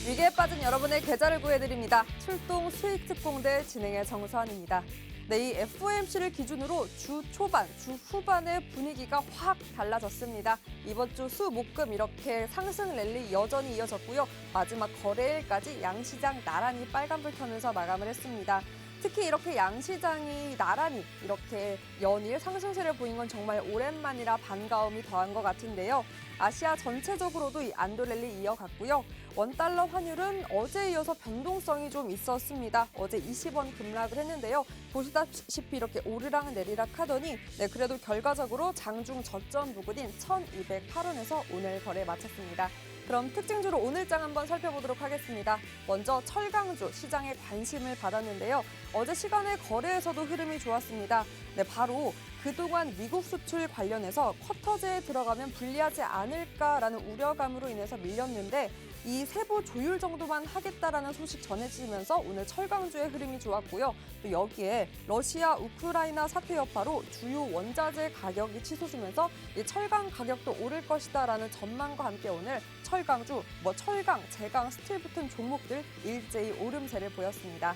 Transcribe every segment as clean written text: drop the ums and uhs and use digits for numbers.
위기에 빠진 여러분의 계좌를 구해드립니다. 출동 수익 특공대 진행의 정서환입니다. 네, 이 FOMC를 기준으로 주 초반, 주 후반의 분위기가 확 달라졌습니다. 이번 주 수, 목, 금 이렇게 상승 랠리 여전히 이어졌고요. 마지막 거래일까지 양시장 나란히 빨간불 켜면서 마감을 했습니다. 특히 이렇게 양시장이 나란히 이렇게 연일 상승세를 보인 건 정말 오랜만이라 반가움이 더한 것 같은데요. 아시아 전체적으로도 이 안도 랠리 이어갔고요. 원달러 환율은 어제에 이어서 변동성이 좀 있었습니다. 어제 20원 급락을 했는데요. 보시다시피 이렇게 오르락 내리락 하더니 그래도 결과적으로 장중 저점 부근인 1,208원에서 오늘 거래 마쳤습니다. 그럼 특징주로 오늘장 한번 살펴보도록 하겠습니다. 먼저 철강주 시장에 관심을 받았는데요. 어제 시간에 거래에서도 흐름이 좋았습니다. 바로 그동안 미국 수출 관련해서 쿼터제에 들어가면 불리하지 않을까라는 우려감으로 인해서 밀렸는데 이 세부 조율 정도만 하겠다라는 소식 전해지면서 오늘 철강주의 흐름이 좋았고요. 또 여기에 러시아, 우크라이나 사태 여파로 주요 원자재 가격이 치솟으면서 이 철강 가격도 오를 것이다라는 전망과 함께 오늘 철강주, 철강, 제강, 스틸 붙은 종목들 일제히 오름세를 보였습니다.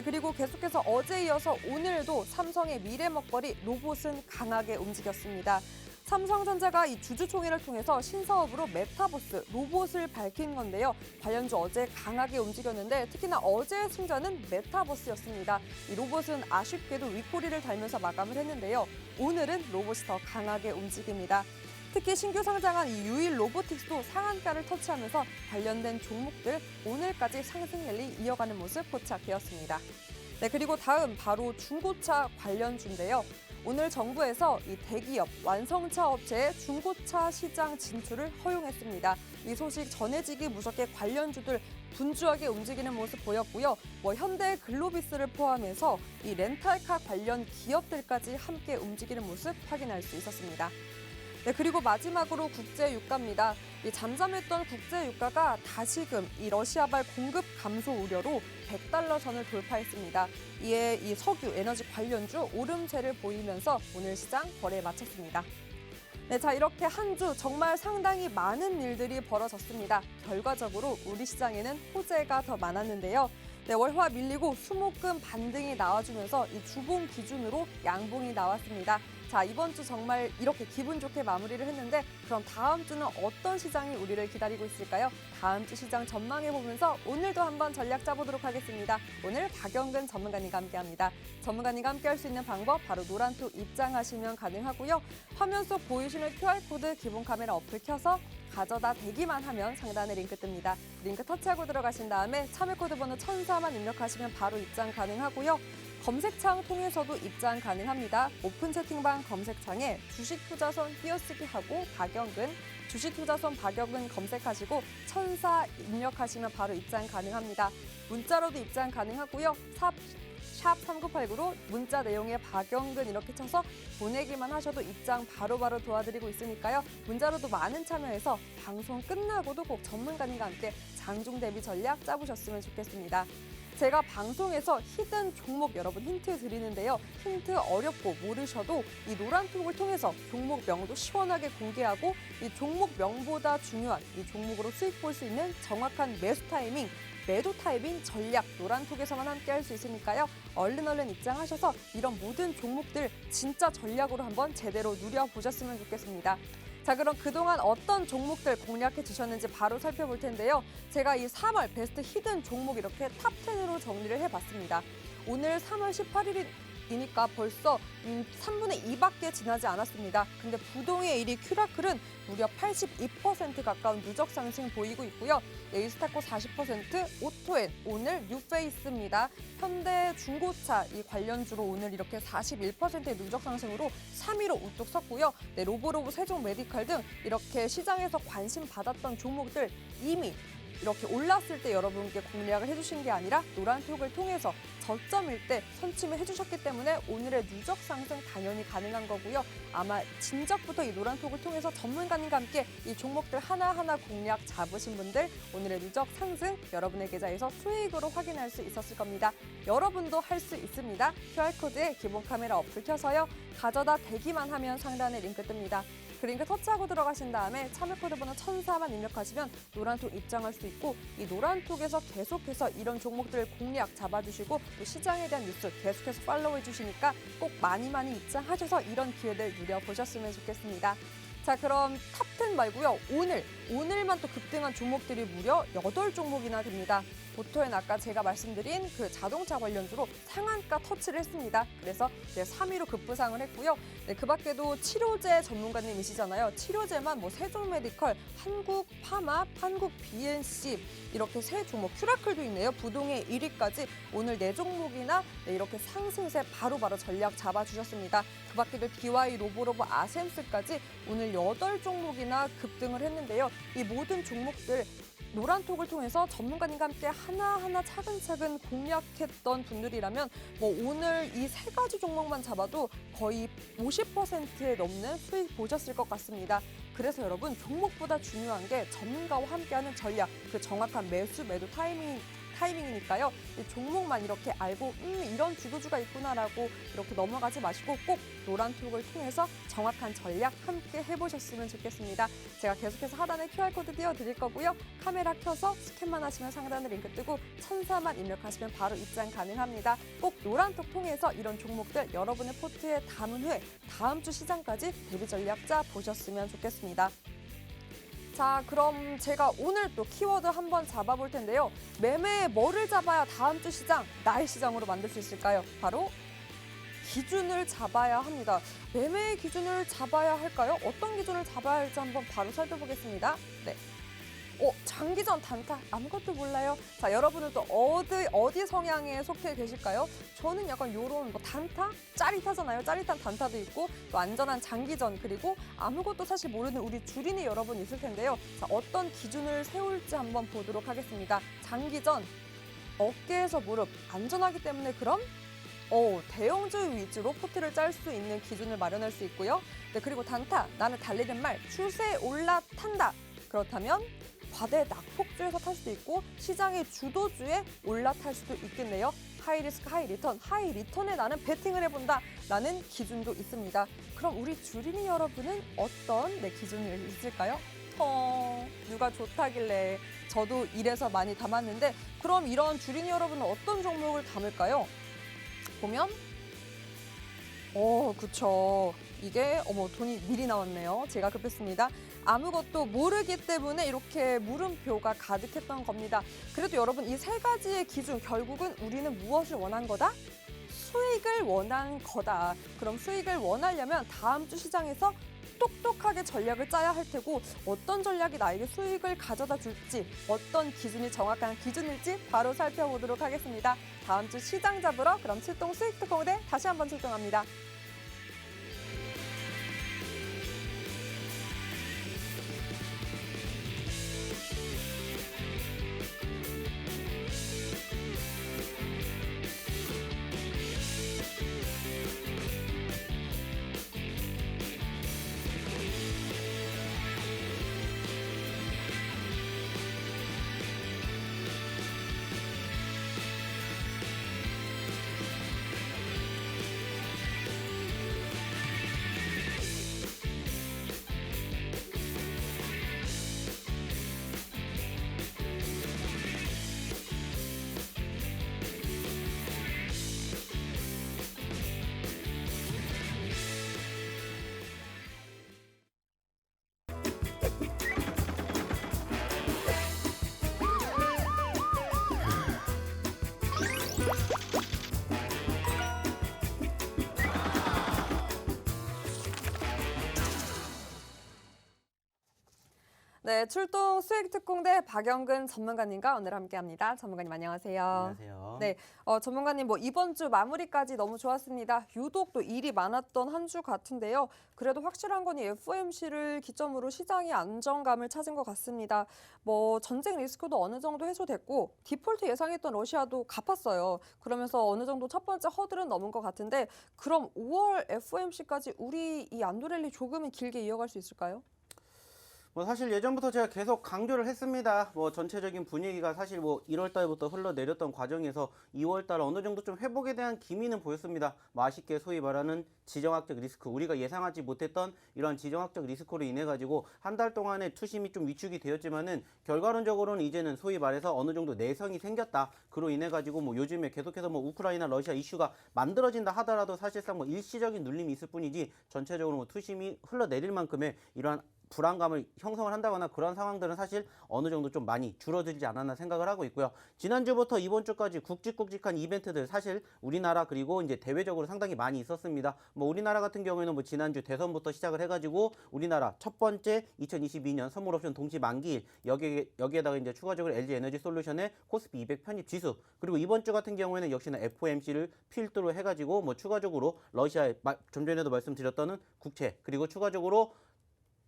그리고 계속해서 어제 이어서 오늘도 삼성의 미래 먹거리 로봇은 강하게 움직였습니다. 삼성전자가 이 주주총회를 통해서 신사업으로 메타버스 로봇을 밝힌 건데요. 관련주 어제 강하게 움직였는데 특히나 어제의 승자는 메타버스였습니다. 이 로봇은 아쉽게도 윗꼬리를 달면서 마감을 했는데요. 오늘은 로봇이 더 강하게 움직입니다. 특히 신규 상장한 이 유일 로보틱스도 상한가를 터치하면서 관련된 종목들 오늘까지 상승 랠리 이어가는 모습 포착되었습니다. 그리고 다음 바로 중고차 관련주인데요. 오늘 정부에서 이 대기업, 완성차 업체의 중고차 시장 진출을 허용했습니다. 이 소식 전해지기 무섭게 관련주들 분주하게 움직이는 모습 보였고요. 현대 글로비스를 포함해서 이 렌탈카 관련 기업들까지 함께 움직이는 모습 확인할 수 있었습니다. 그리고 마지막으로 국제 유가입니다. 이 잠잠했던 국제 유가가 다시금 이 러시아발 공급 감소 우려로 100달러 선을 돌파했습니다. 이에 이 석유, 에너지 관련주 오름세를 보이면서 오늘 시장 거래에 마쳤습니다. 자, 이렇게 한 주 정말 상당히 많은 일들이 벌어졌습니다. 결과적으로 우리 시장에는 호재가 더 많았는데요. 월화 밀리고 수목금 반등이 나와주면서 이 주봉 기준으로 양봉이 나왔습니다. 자, 이번 주 정말 이렇게 기분 좋게 마무리를 했는데 그럼 다음 주는 어떤 시장이 우리를 기다리고 있을까요? 다음 주 시장 전망해보면서 오늘도 한번 전략 짜보도록 하겠습니다. 오늘 박영근 전문가님과 함께합니다. 전문가님과 함께할 수 있는 방법 바로 노란톡 입장하시면 가능하고요. 화면 속 보이시는 QR코드 기본 카메라 어플 켜서 가져다 대기만 하면 상단에 링크 뜹니다. 링크 터치하고 들어가신 다음에 참여 코드 번호 1004만 입력하시면 바로 입장 가능하고요. 검색창 통해서도 입장 가능합니다. 오픈 채팅방 검색창에 주식투자선 띄어쓰기 하고 박영근, 주식투자선 박영근 검색하시고 1004 입력하시면 바로 입장 가능합니다. 문자로도 입장 가능하고요. 샵 3989로 문자 내용에 박영근 이렇게 쳐서 보내기만 하셔도 입장 바로바로 도와드리고 있으니까요. 문자로도 많은 참여해서 방송 끝나고도 꼭 전문가님과 함께 장중 대비 전략 짜보셨으면 좋겠습니다. 제가 방송에서 히든 종목 여러분 힌트 드리는데요. 힌트 어렵고 모르셔도 이 노란톡을 통해서 종목명도 시원하게 공개하고 이 종목명보다 중요한 이 종목으로 수익 볼 수 있는 정확한 매수 타이밍, 매도 타이밍 전략 노란톡에서만 함께 할 수 있으니까요. 얼른 입장하셔서 이런 모든 종목들 진짜 전략으로 한번 제대로 누려보셨으면 좋겠습니다. 자, 그럼 그동안 어떤 종목들 공략해 주셨는지 바로 살펴볼 텐데요. 제가 이 3월 베스트 히든 종목 이렇게 탑 10으로 정리를 해봤습니다. 오늘 3월 18일이니까 벌써 3분의 2밖에 지나지 않았습니다. 근데 부동의 1위 큐라클은 무려 82% 가까운 누적 상승 보이고 있고요. 에이스타코 40%, 오토엔 오늘 뉴페이스입니다. 현대 중고차 이 관련주로 오늘 이렇게 41%의 누적 상승으로 3위로 우뚝 섰고요. 로보로보, 세종 메디칼 등 이렇게 시장에서 관심 받았던 종목들 이미 이렇게 올랐을 때 여러분께 공략을 해주신 게 아니라 노란톡을 통해서 저점일 때 선침을 해주셨기 때문에 오늘의 누적 상승 당연히 가능한 거고요. 아마 진작부터 이 노란톡을 통해서 전문가님과 함께 이 종목들 하나하나 공략 잡으신 분들 오늘의 누적 상승 여러분의 계좌에서 수익으로 확인할 수 있었을 겁니다. 여러분도 할 수 있습니다. QR코드에 기본 카메라 어플 켜서요. 가져다 대기만 하면 상단에 링크 뜹니다. 그링크 터치하고 들어가신 다음에 참여 코드 번호 1004만 입력하시면 노란톡 입장할 수 있고 이 노란톡에서 계속해서 이런 종목들 공략 잡아주시고 또 시장에 대한 뉴스 계속해서 팔로우해 주시니까 꼭 많이 입장하셔서 이런 기회들 누려보셨으면 좋겠습니다. 자, 그럼 탑10 말고요. 오늘만 또 급등한 종목들이 무려 8종목이나 됩니다. 보토엔 아까 제가 말씀드린 그 자동차 관련주로 상한가 터치를 했습니다. 그래서 이제 3위로 급부상을 했고요. 네, 그 밖에도 치료제 전문가님이시잖아요. 치료제만 뭐 세종메디컬, 한국파마, 한국BNC 이렇게 세 종목, 큐라클도 있네요. 부동의 1위까지 오늘 4종목이나 이렇게 상승세 바로바로 전략 잡아주셨습니다. 그 밖에도 BY, 로보로보, 아셈스까지 오늘 8종목이나 급등을 했는데요. 이 모든 종목들 노란톡을 통해서 전문가님과 함께 하나하나 차근차근 공략했던 분들이라면 뭐 오늘 이 3가지 종목만 잡아도 거의 50%에 넘는 수익 보셨을 것 같습니다. 그래서 여러분 종목보다 중요한 게 전문가와 함께하는 전략, 그 정확한 매수, 매도 타이밍이니까요. 이 종목만 이렇게 알고 이런 주도주가 있구나라고 이렇게 넘어가지 마시고 꼭 노란톡을 통해서 정확한 전략 함께 해보셨으면 좋겠습니다. 제가 계속해서 하단에 QR코드 띄워드릴 거고요. 카메라 켜서 스캔만 하시면 상단에 링크 뜨고 1004만 입력하시면 바로 입장 가능합니다. 꼭 노란톡 통해서 이런 종목들 여러분의 포트에 담은 후에 다음 주 시장까지 대비 전략 짜 보셨으면 좋겠습니다. 자, 그럼 제가 오늘 또 키워드 한번 잡아볼 텐데요. 매매에 뭐를 잡아야 다음 주 시장, 나의 시장으로 만들 수 있을까요? 바로 기준을 잡아야 합니다. 매매의 기준을 잡아야 할까요? 어떤 기준을 잡아야 할지 한번 바로 살펴보겠습니다. 네. 장기전 단타 아무것도 몰라요. 자, 여러분은 또 어디 성향에 속해 계실까요? 저는 약간 요런 뭐 단타? 짜릿하잖아요. 짜릿한 단타도 있고 또 안전한 장기전 그리고 아무것도 사실 모르는 우리 주린이 여러분 있을 텐데요. 자, 어떤 기준을 세울지 한번 보도록 하겠습니다. 장기전 어깨에서 무릎 안전하기 때문에 그럼 대형주 위주로 포트를 짤 수 있는 기준을 마련할 수 있고요. 네, 그리고 단타 나는 달리는 말 추세 올라탄다. 그렇다면 과대 낙폭주에서 탈 수도 있고 시장의 주도주에 올라탈 수도 있겠네요. 하이리스크 하이리턴, 하이리턴에 나는 베팅을 해본다라는 기준도 있습니다. 그럼 우리 주린이 여러분은 어떤 기준이 있을까요? 누가 좋다길래 저도 이래서 많이 담았는데 그럼 이런 주린이 여러분은 어떤 종목을 담을까요? 보면 그쵸. 이게 돈이 미리 나왔네요. 제가 급했습니다. 아무것도 모르기 때문에 이렇게 물음표가 가득했던 겁니다. 그래도 여러분 이 3가지의 기준 결국은 우리는 무엇을 원한 거다? 수익을 원한 거다. 그럼 수익을 원하려면 다음 주 시장에서 똑똑하게 전략을 짜야 할 테고 어떤 전략이 나에게 수익을 가져다 줄지 어떤 기준이 정확한 기준일지 바로 살펴보도록 하겠습니다. 다음 주 시장 잡으러 그럼 출동 수익 특공대 다시 한번 출동합니다. 네, 출동 수익특공대 박영근 전문가님과 오늘 함께합니다. 전문가님 안녕하세요. 안녕하세요. 네, 전문가님 이번 주 마무리까지 너무 좋았습니다. 유독 또 일이 많았던 한 주 같은데요. 그래도 확실한 건 이 FOMC를 기점으로 시장이 안정감을 찾은 것 같습니다. 전쟁 리스크도 어느 정도 해소됐고 디폴트 예상했던 러시아도 갚았어요. 그러면서 어느 정도 첫 번째 허들은 넘은 것 같은데 그럼 5월 FOMC까지 우리 이 안도랠리 조금은 길게 이어갈 수 있을까요? 뭐 사실 예전부터 제가 계속 강조를 했습니다. 뭐 전체적인 분위기가 사실 뭐 1월 달부터 흘러내렸던 과정에서 2월 달 어느 정도 좀 회복에 대한 기미는 보였습니다. 뭐 아쉽게 소위 말하는 지정학적 리스크, 우리가 예상하지 못했던 이런 지정학적 리스크로 인해 가지고 한 달 동안의 투심이 좀 위축이 되었지만은 결과론적으로는 이제는 소위 말해서 어느 정도 내성이 생겼다. 그로 인해 가지고 뭐 요즘에 계속해서 뭐 우크라이나 러시아 이슈가 만들어진다 하더라도 사실상 뭐 일시적인 눌림이 있을 뿐이지 전체적으로 뭐 투심이 흘러내릴 만큼의 이러한 불안감을 형성을 한다거나 그런 상황들은 사실 어느 정도 좀 많이 줄어들지 않았나 생각을 하고 있고요. 지난주부터 이번 주까지 굵직굵직한 이벤트들 사실 우리나라 그리고 이제 대외적으로 상당히 많이 있었습니다. 뭐 우리나라 같은 경우에는 뭐 지난주 대선부터 시작을 해가지고 우리나라 첫 번째 2022년 선물옵션 동시 만기일 여기에다가 이제 추가적으로 LG 에너지 솔루션의 코스피 200 편입 지수 그리고 이번 주 같은 경우에는 역시나 FOMC를 필두로 해가지고 뭐 추가적으로 러시아의 좀 전에도 말씀드렸던 국채 그리고 추가적으로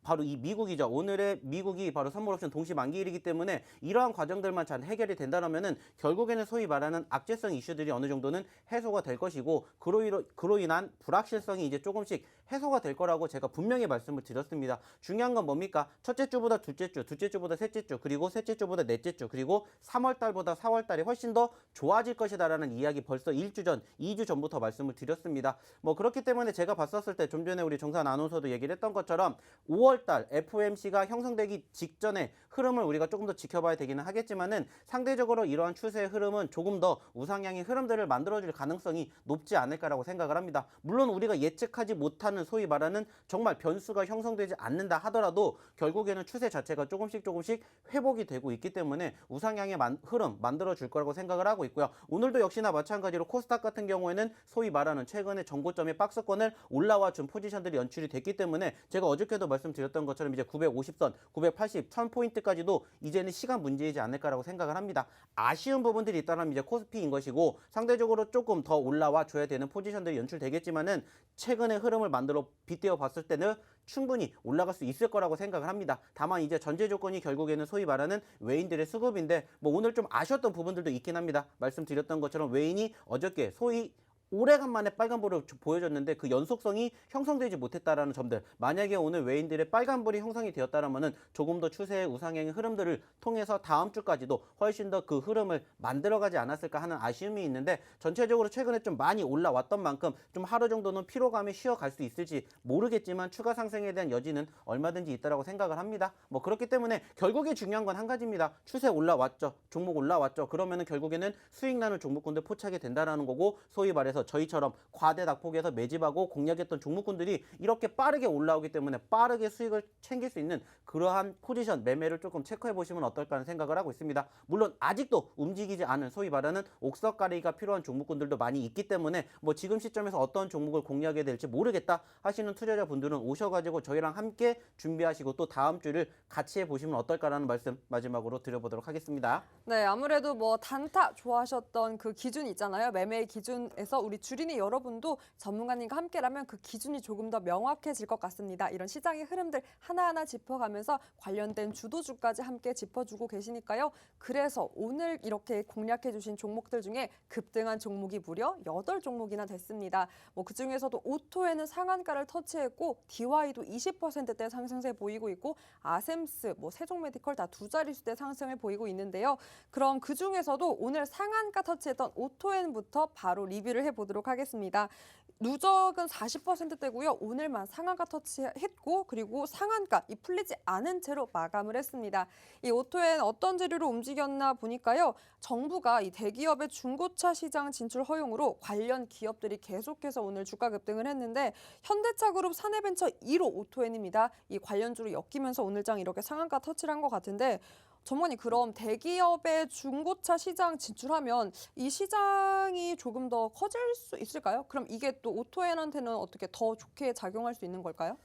바로 이 미국이죠. 오늘의 미국이 바로 선물옵션 동시 만기일이기 때문에 이러한 과정들만 잘 해결이 된다면은 결국에는 소위 말하는 악재성 이슈들이 어느 정도는 해소가 될 것이고 그로 인한 불확실성이 이제 조금씩 해소가 될 거라고 제가 분명히 말씀을 드렸습니다. 중요한 건 뭡니까? 첫째 주보다 둘째 주, 둘째 주보다 셋째 주, 그리고 셋째 주보다 넷째 주, 그리고 3월 달보다 4월 달이 훨씬 더 좋아질 것이다라는 이야기 벌써 1주 전, 2주 전부터 말씀을 드렸습니다. 뭐 그렇기 때문에 제가 봤었을 때 좀 전에 우리 정산 아나운서도 얘기를 했던 것처럼 5월달 FOMC가 형성되기 직전에 흐름을 우리가 조금 더 지켜봐야 되기는 하겠지만은 상대적으로 이러한 추세의 흐름은 조금 더 우상향의 흐름들을 만들어줄 가능성이 높지 않을까라고 생각을 합니다. 물론 우리가 예측하지 못하는 소위 말하는 정말 변수가 형성되지 않는다 하더라도 결국에는 추세 자체가 조금씩 회복이 되고 있기 때문에 우상향의 흐름 만들어줄 거라고 생각을 하고 있고요. 오늘도 역시나 마찬가지로 코스닥 같은 경우에는 소위 말하는 최근에 정고점의 박스권을 올라와 준 포지션들이 연출이 됐기 때문에 제가 어저께도 말씀드렸던 것처럼 이제 950선, 980, 1000포인트까지도 이제는 시간 문제이지 않을까라고 생각을 합니다. 아쉬운 부분들이 있다면 이제 코스피인 것이고 상대적으로 조금 더 올라와 줘야 되는 포지션들이 연출되겠지만은 최근의 흐름을 만들어 빗대어 봤을 때는 충분히 올라갈 수 있을 거라고 생각을 합니다. 다만 이제 전제 조건이 결국에는 소위 말하는 외인들의 수급인데 뭐 오늘 좀 아쉬웠던 부분들도 있긴 합니다. 말씀드렸던 것처럼 외인이 어저께 소위 오래간만에 빨간불을 보여줬는데 그 연속성이 형성되지 못했다라는 점들 만약에 오늘 외인들의 빨간불이 형성이 되었다면 조금 더 추세의 우상향의 흐름들을 통해서 다음 주까지도 훨씬 더 그 흐름을 만들어가지 않았을까 하는 아쉬움이 있는데 전체적으로 최근에 좀 많이 올라왔던 만큼 좀 하루 정도는 피로감이 쉬어갈 수 있을지 모르겠지만 추가 상승에 대한 여지는 얼마든지 있다라고 생각을 합니다. 뭐 그렇기 때문에 결국에 중요한 건 한 가지입니다. 추세 올라왔죠. 종목 올라왔죠. 그러면은 결국에는 수익 나는 종목군들 포착이 된다라는 거고 소위 말해서 저희처럼 과대 낙폭에서 매집하고 공략했던 종목군들이 이렇게 빠르게 올라오기 때문에 빠르게 수익을 챙길 수 있는 그러한 포지션 매매를 조금 체크해 보시면 어떨까 하는 생각을 하고 있습니다. 물론 아직도 움직이지 않은 소위 말하는 옥석가리가 필요한 종목군들도 많이 있기 때문에 뭐 지금 시점에서 어떤 종목을 공략해야 될지 모르겠다 하시는 투자자분들은 오셔가지고 저희랑 함께 준비하시고 또 다음 주를 같이 해보시면 어떨까라는 말씀 마지막으로 드려보도록 하겠습니다. 네, 아무래도 뭐 단타 좋아하셨던 그 기준 있잖아요. 매매의 기준에서 우리 주린이 여러분도 전문가님과 함께라면 그 기준이 조금 더 명확해질 것 같습니다. 이런 시장의 흐름들 하나하나 짚어가면서 관련된 주도주까지 함께 짚어주고 계시니까요. 그래서 오늘 이렇게 공략해 주신 종목들 중에 급등한 종목이 무려 8종목이나 됐습니다. 뭐 그중에서도 오토에는 상한가를 터치했고 DY도 20%대 상승세 보이고 있고 아셈스, 뭐 세종메디컬 다 두 자릿수대 상승을 보이고 있는데요. 그럼 그중에서도 오늘 상한가 터치했던 오토엔부터 바로 리뷰를 해보도록 하겠습니다. 누적은 40%대고요. 오늘만 상한가 터치했고 그리고 상한가 이 풀리지 않은 채로 마감을 했습니다. 이 오토엔 어떤 재료로 움직였나 보니까요. 정부가 이 대기업의 중고차 시장 진출 허용으로 관련 기업들이 계속해서 오늘 주가 급등을 했는데 현대차그룹 사내벤처 1호 오토엔입니다. 이 관련주로 엮이면서 오늘장 이렇게 상한가 터치를 한 것 같은데 전문가님 그럼 대기업의 중고차 시장 진출하면 이 시장이 조금 더 커질 수 있을까요? 그럼 이게 또 오토엔한테는 어떻게 더 좋게 작용할 수 있는 걸까요?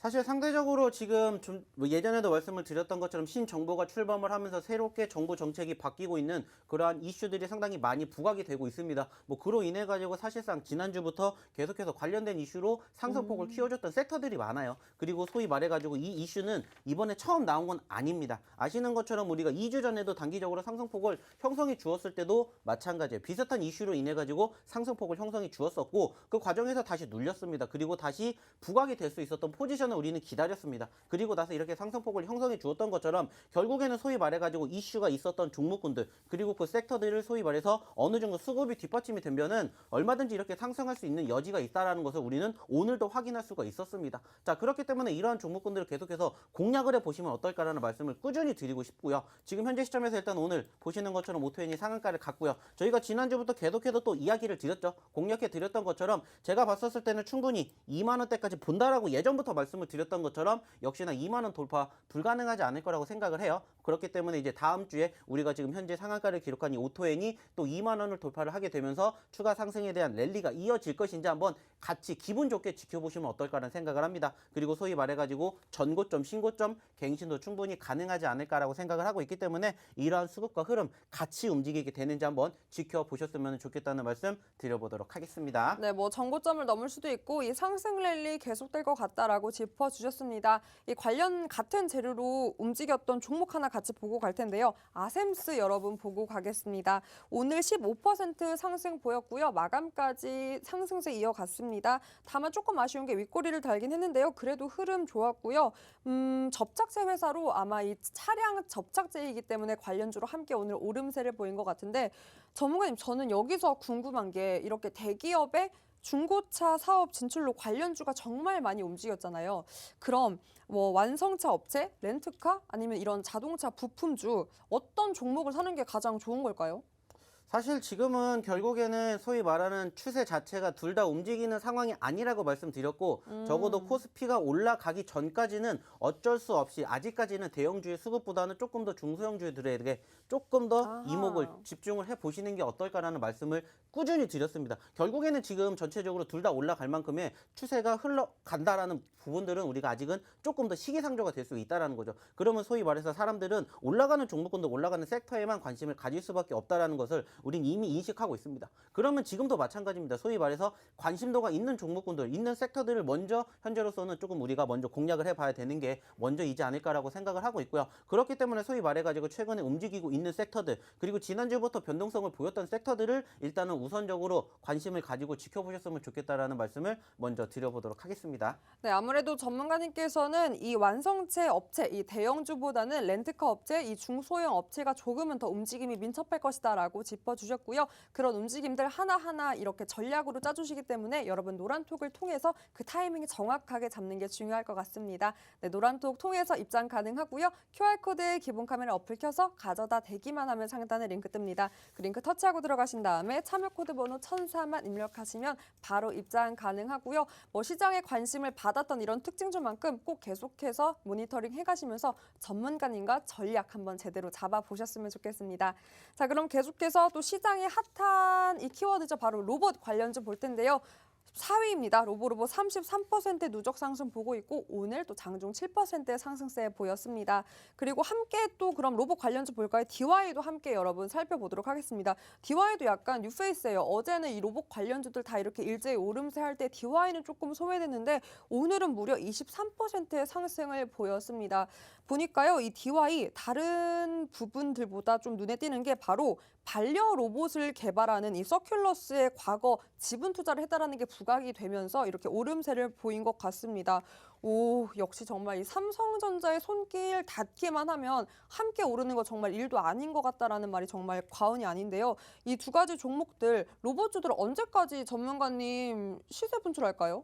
사실 상대적으로 지금 좀 예전에도 말씀을 드렸던 것처럼 신정부가 출범을 하면서 새롭게 정부 정책이 바뀌고 있는 그러한 이슈들이 상당히 많이 부각이 되고 있습니다. 뭐 그로 인해 가지고 사실상 지난주부터 계속해서 관련된 이슈로 상승폭을 키워줬던 섹터들이 많아요. 그리고 소위 말해 가지고 이 이슈는 이번에 처음 나온 건 아닙니다. 아시는 것처럼 우리가 2주 전에도 단기적으로 상승폭을 형성해 주었을 때도 마찬가지예요. 비슷한 이슈로 인해 가지고 상승폭을 형성해 주었었고 그 과정에서 다시 눌렸습니다. 그리고 다시 부각이 될 수 있었던 포지션 시간을 우리는 기다렸습니다. 그리고 나서 이렇게 상승폭을 형성해 주었던 것처럼 결국에는 소위 말해가지고 이슈가 있었던 종목군들 그리고 그 섹터들을 소위 말해서 어느 정도 수급이 뒷받침이 되면은 얼마든지 이렇게 상승할 수 있는 여지가 있다라는 것을 우리는 오늘도 확인할 수가 있었습니다. 자, 그렇기 때문에 이러한 종목군들을 계속해서 공략을 해보시면 어떨까라는 말씀을 꾸준히 드리고 싶고요. 지금 현재 시점에서 일단 오늘 보시는 것처럼 오토엔이 상한가를 갔고요. 저희가 지난주부터 계속해서 또 이야기를 드렸죠. 공략해 드렸던 것처럼 제가 봤었을 때는 충분히 2만 원대까지 본다라고 예전부터 말씀을 드렸던 것처럼 역시나 2만 원 돌파 불가능하지 않을 거라고 생각을 해요. 그렇기 때문에 이제 다음 주에 우리가 지금 현재 상한가를 기록한 이 오토엔이 또 2만 원을 돌파를 하게 되면서 추가 상승에 대한 랠리가 이어질 것인지 한번 같이 기분 좋게 지켜보시면 어떨까라는 생각을 합니다. 그리고 소위 말해가지고 전고점, 신고점, 갱신도 충분히 가능하지 않을까라고 생각을 하고 있기 때문에 이러한 수급과 흐름 같이 움직이게 되는지 한번 지켜보셨으면 좋겠다는 말씀 드려보도록 하겠습니다. 네, 뭐 정고점을 넘을 수도 있고 이 상승 랠리 계속될 것 같다라고 짚어주셨습니다. 이 관련 같은 재료로 움직였던 종목 하나 같이 보고 갈 텐데요. 아셈스 여러분 보고 가겠습니다. 오늘 15% 상승 보였고요. 마감까지 상승세 이어갔습니다. 다만 조금 아쉬운 게 윗꼬리를 달긴 했는데요. 그래도 흐름 좋았고요. 접착제 회사로 아마 이 차량 접착제이기 때문에 관련주로 함께 오늘 오름세를 보인 것 같은데 전문가님, 저는 여기서 궁금한 게 이렇게 대기업의 중고차 사업 진출로 관련주가 정말 많이 움직였잖아요. 그럼 뭐 완성차 업체, 렌트카 아니면 이런 자동차 부품주 어떤 종목을 사는 게 가장 좋은 걸까요? 사실 지금은 결국에는 소위 말하는 추세 자체가 둘 다 움직이는 상황이 아니라고 말씀드렸고 적어도 코스피가 올라가기 전까지는 어쩔 수 없이 아직까지는 대형주의 수급보다는 조금 더 중소형주들에게 조금 더 이목을 집중을 해보시는 게 어떨까라는 말씀을 꾸준히 드렸습니다. 결국에는 지금 전체적으로 둘 다 올라갈 만큼의 추세가 흘러간다라는 부분들은 우리가 아직은 조금 더 시기상조가 될 수 있다는 거죠. 그러면 소위 말해서 사람들은 올라가는 종목군도 올라가는 섹터에만 관심을 가질 수밖에 없다는 것을 우린 이미 인식하고 있습니다. 그러면 지금도 마찬가지입니다. 소위 말해서 관심도가 있는 종목군들, 있는 섹터들을 먼저 현재로서는 조금 우리가 먼저 공략을 해봐야 되는 게 먼저이지 않을까라고 생각을 하고 있고요. 그렇기 때문에 소위 말해가지고 최근에 움직이고 있는 섹터들, 그리고 지난주부터 변동성을 보였던 섹터들을 일단은 우선적으로 관심을 가지고 지켜보셨으면 좋겠다라는 말씀을 먼저 드려보도록 하겠습니다. 네, 아무래도 전문가님께서는 이 완성체 업체, 이 대형주보다는 렌트카 업체, 이 중소형 업체가 조금은 더 움직임이 민첩할 것이다라고 짚어주셨고요. 그런 움직임들 하나하나 이렇게 전략으로 짜주시기 때문에 여러분 노란톡을 통해서 그 타이밍을 정확하게 잡는 게 중요할 것 같습니다. 네, 노란톡 통해서 입장 가능하고요. QR코드에 기본 카메라 어플 켜서 가져다 대기만 하면 상단에 링크 뜹니다. 그 링크 터치하고 들어가신 다음에 참여 코드 번호 1004만 입력하시면 바로 입장 가능하고요. 뭐 시장에 관심을 받았던 이런 특징주만큼 꼭 계속해서 모니터링 해가시면서 전문가님과 전략 한번 제대로 잡아보셨으면 좋겠습니다. 자, 그럼 계속해서 또 시장에 핫한 이 키워드죠. 바로 로봇 관련주 볼 텐데요. 4위입니다. 로보로보 33% 누적 상승 보고 있고 오늘 또 장중 7%의 상승세 보였습니다. 그리고 함께 또 그럼 로봇 관련주 볼까요? DY도 함께 여러분 살펴보도록 하겠습니다. DY도 약간 뉴페이스예요. 어제는 이 로봇 관련주들 다 이렇게 일제히 오름세 할 때 DY는 조금 소외됐는데 오늘은 무려 23%의 상승을 보였습니다. 보니까요, 이 DY 다른 부분들보다 좀 눈에 띄는 게 바로 반려 로봇을 개발하는 이 서큘러스의 과거 지분 투자를 했다라는 게 부각이 되면서 이렇게 오름세를 보인 것 같습니다. 오, 역시 정말 이 삼성전자의 손길 닿기만 하면 함께 오르는 거 정말 일도 아닌 것 같다라는 말이 정말 과언이 아닌데요. 이 두 가지 종목들, 로봇주들 언제까지 전문가님 시세 분출할까요?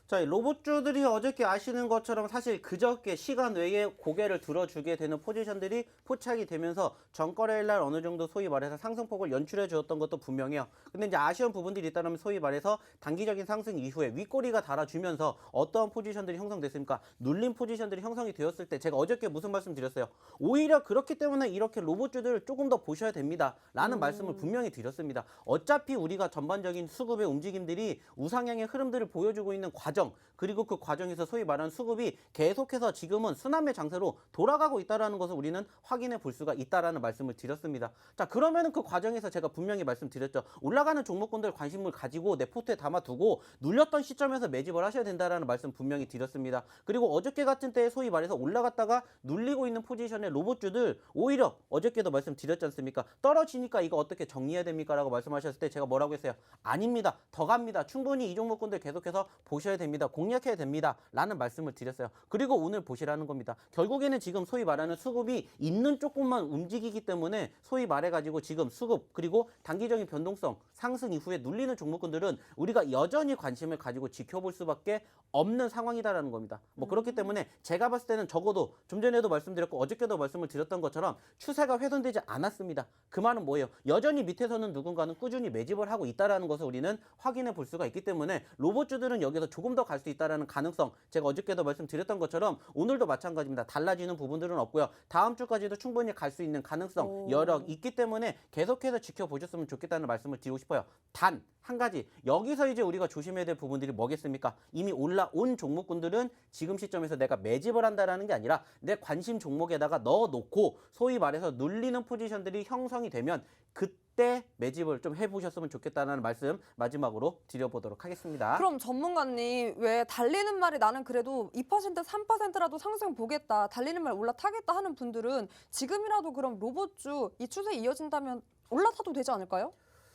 자, 이 로봇주들이 어저께 아시는 것처럼 사실 그저께 시간 외에 고개를 들어주게 되는 포지션들이 포착이 되면서 전거래일 날 어느 정도 소위 말해서 상승폭을 연출해 주었던 것도 분명해요. 근데 이제 아쉬운 부분들이 있다면 소위 말해서 단기적인 상승 이후에 윗꼬리가 달아주면서 어떠한 포지션들이 형성됐습니까? 눌린 포지션들이 형성이 되었을 때 제가 어저께 무슨 말씀 드렸어요? 오히려 그렇기 때문에 이렇게 로봇주들을 조금 더 보셔야 됩니다. 라는 말씀을 분명히 드렸습니다. 어차피 우리가 전반적인 수급의 움직임들이 우상향의 흐름들을 보여주고 있는 과정, 그리고 그 과정에서 소위 말하는 수급이 계속해서 지금은 순환매 장세로 돌아가고 있다는 것을 우리는 확인해 볼 수가 있다는 말씀을 드렸습니다. 자, 그러면은 그 과정에서 제가 분명히 말씀드렸죠. 올라가는 종목군들 관심을 가지고 내 포트에 담아두고 눌렸던 시점에서 매집을 하셔야 된다는 말씀 분명히 드렸습니다. 그리고 어저께 같은 때에 소위 말해서 올라갔다가 눌리고 있는 포지션의 로봇주들 오히려 어저께도 말씀드렸지 않습니까? 떨어지니까 이거 어떻게 정리해야 됩니까? 라고 말씀하셨을 때 제가 뭐라고 했어요? 아닙니다. 더 갑니다. 충분히 이 종목군들 계속해서 보셔야 됩니다. 공략해야 됩니다. 라는 말씀을 드렸어요. 그리고 오늘 보시라는 겁니다. 결국에는 지금 소위 말하는 수급이 있는 쪽만 움직이기 때문에 소위 말해가지고 지금 수급 그리고 단기적인 변동성 상승 이후에 눌리는 종목군들은 우리가 여전히 관심을 가지고 지켜볼 수밖에 없는 상황이다라는 겁니다. 뭐 그렇기 때문에 제가 봤을 때는 적어도 좀 전에도 말씀드렸고 어저께도 말씀을 드렸던 것처럼 추세가 훼손되지 않았습니다. 그 말은 뭐예요? 여전히 밑에서는 누군가는 꾸준히 매집을 하고 있다라는 것을 우리는 확인해 볼 수가 있기 때문에 로봇주들은 여기서 조금 더 갈 수 있다라는 가능성 제가 어저께도 말씀드렸던 것처럼 오늘도 마찬가지입니다. 달라지는 부분들은 없고요. 다음 주까지도 충분히 갈 수 있는 가능성 여러 있기 때문에 계속해서 지켜보셨으면 좋겠다는 말씀을 드리고 싶어요. 단 한 가지 여기서 이제 우리가 조심해야 될 부분들이 뭐겠습니까? 이미 올라온 종목군들은 지금 시점에서 내가 매집을 한다라는 게 아니라 내 관심 종목에다가 넣어놓고 소위 말해서 눌리는 포지션들이 형성이 되면 그때 매집을 좀 해보셨으면 좋겠다는 말씀 마지막으로 드려보도록 하겠습니다. 그럼 전문가님 왜 달리는 말이 나는 그래도 2% 3%라도 상승 보겠다. 달리는 말 올라타겠다 하는 분들은 지금이라도 그럼 로봇주 이 추세 이어진다면 올라타도 되지 않을까요?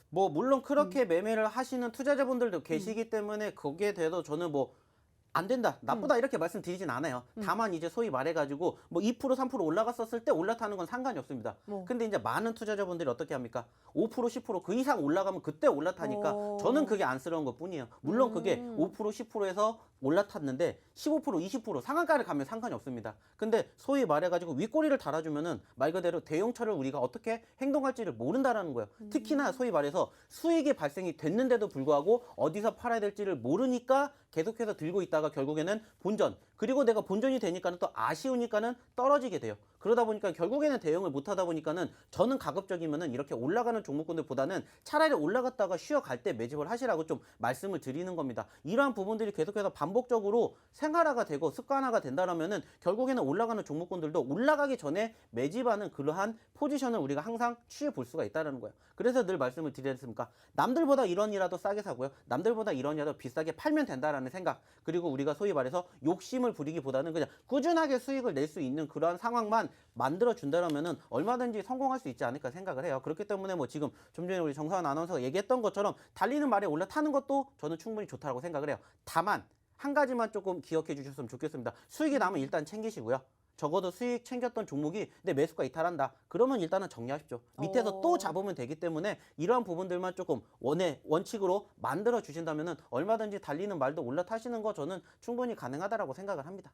뭐 물론 그렇게 매매를 하시는 투자자분들도 계시기 때문에 거기에 대해서 저는 뭐 안 된다, 나쁘다 이렇게 말씀드리진 않아요. 다만 이제 소위 말해가지고 뭐 2% 3% 올라갔었을 때 올라타는 건 상관이 없습니다. 근데 이제 많은 투자자분들이 어떻게 합니까? 5% 10% 그 이상 올라가면 그때 올라타니까 저는 그게 안쓰러운 것 뿐이에요. 물론 그게 5% 10%에서 올라탔는데 15% 20% 상한가를 가면 상관이 없습니다. 근데 소위 말해가지고 윗꼬리를 달아주면은 말 그대로 대형처를 우리가 어떻게 행동할지를 모른다라는 거예요. 특히나 소위 말해서 수익이 발생이 됐는데도 불구하고 어디서 팔아야 될지를 모르니까 계속해서 들고 있다가 결국에는 본전 그리고 내가 본전이 되니까는 또 아쉬우니까는 떨어지게 돼요. 그러다 보니까 결국에는 대응을 못하다 보니까는 저는 가급적이면은 이렇게 올라가는 종목군들보다는 차라리 올라갔다가 쉬어갈 때 매집을 하시라고 좀 말씀을 드리는 겁니다. 이러한 부분들이 계속해서 반복적으로 생활화가 되고 습관화가 된다라면은 결국에는 올라가는 종목군들도 올라가기 전에 매집하는 그러한 포지션을 우리가 항상 취해 볼 수가 있다는 거예요. 그래서 늘 말씀을 드렸습니까? 남들보다 1원이라도 싸게 사고요. 남들보다 1원이라도 비싸게 팔면 된다라는 생각. 그리고 우리가 소위 말해서 욕심을 부리기보다는 그냥 꾸준하게 수익을 낼 수 있는 그러한 상황만 만들어 준다면은 얼마든지 성공할 수 있지 않을까 생각을 해요. 그렇기 때문에 뭐 지금 좀 전에 우리 정사원 아나운서가 얘기했던 것처럼 달리는 말에 올라타는 것도 저는 충분히 좋다고 생각을 해요. 다만 한 가지만 조금 기억해 주셨으면 좋겠습니다. 수익이 나면 일단 챙기시고요. 적어도 수익 챙겼던 종목이 내 매수가 이탈한다. 그러면 일단은 정리하십시오. 밑에서 또 잡으면 되기 때문에 이러한 부분들만 조금 원칙으로 만들어 주신다면은 얼마든지 달리는 말도 올라타시는 거 저는 충분히 가능하다라고 생각을 합니다.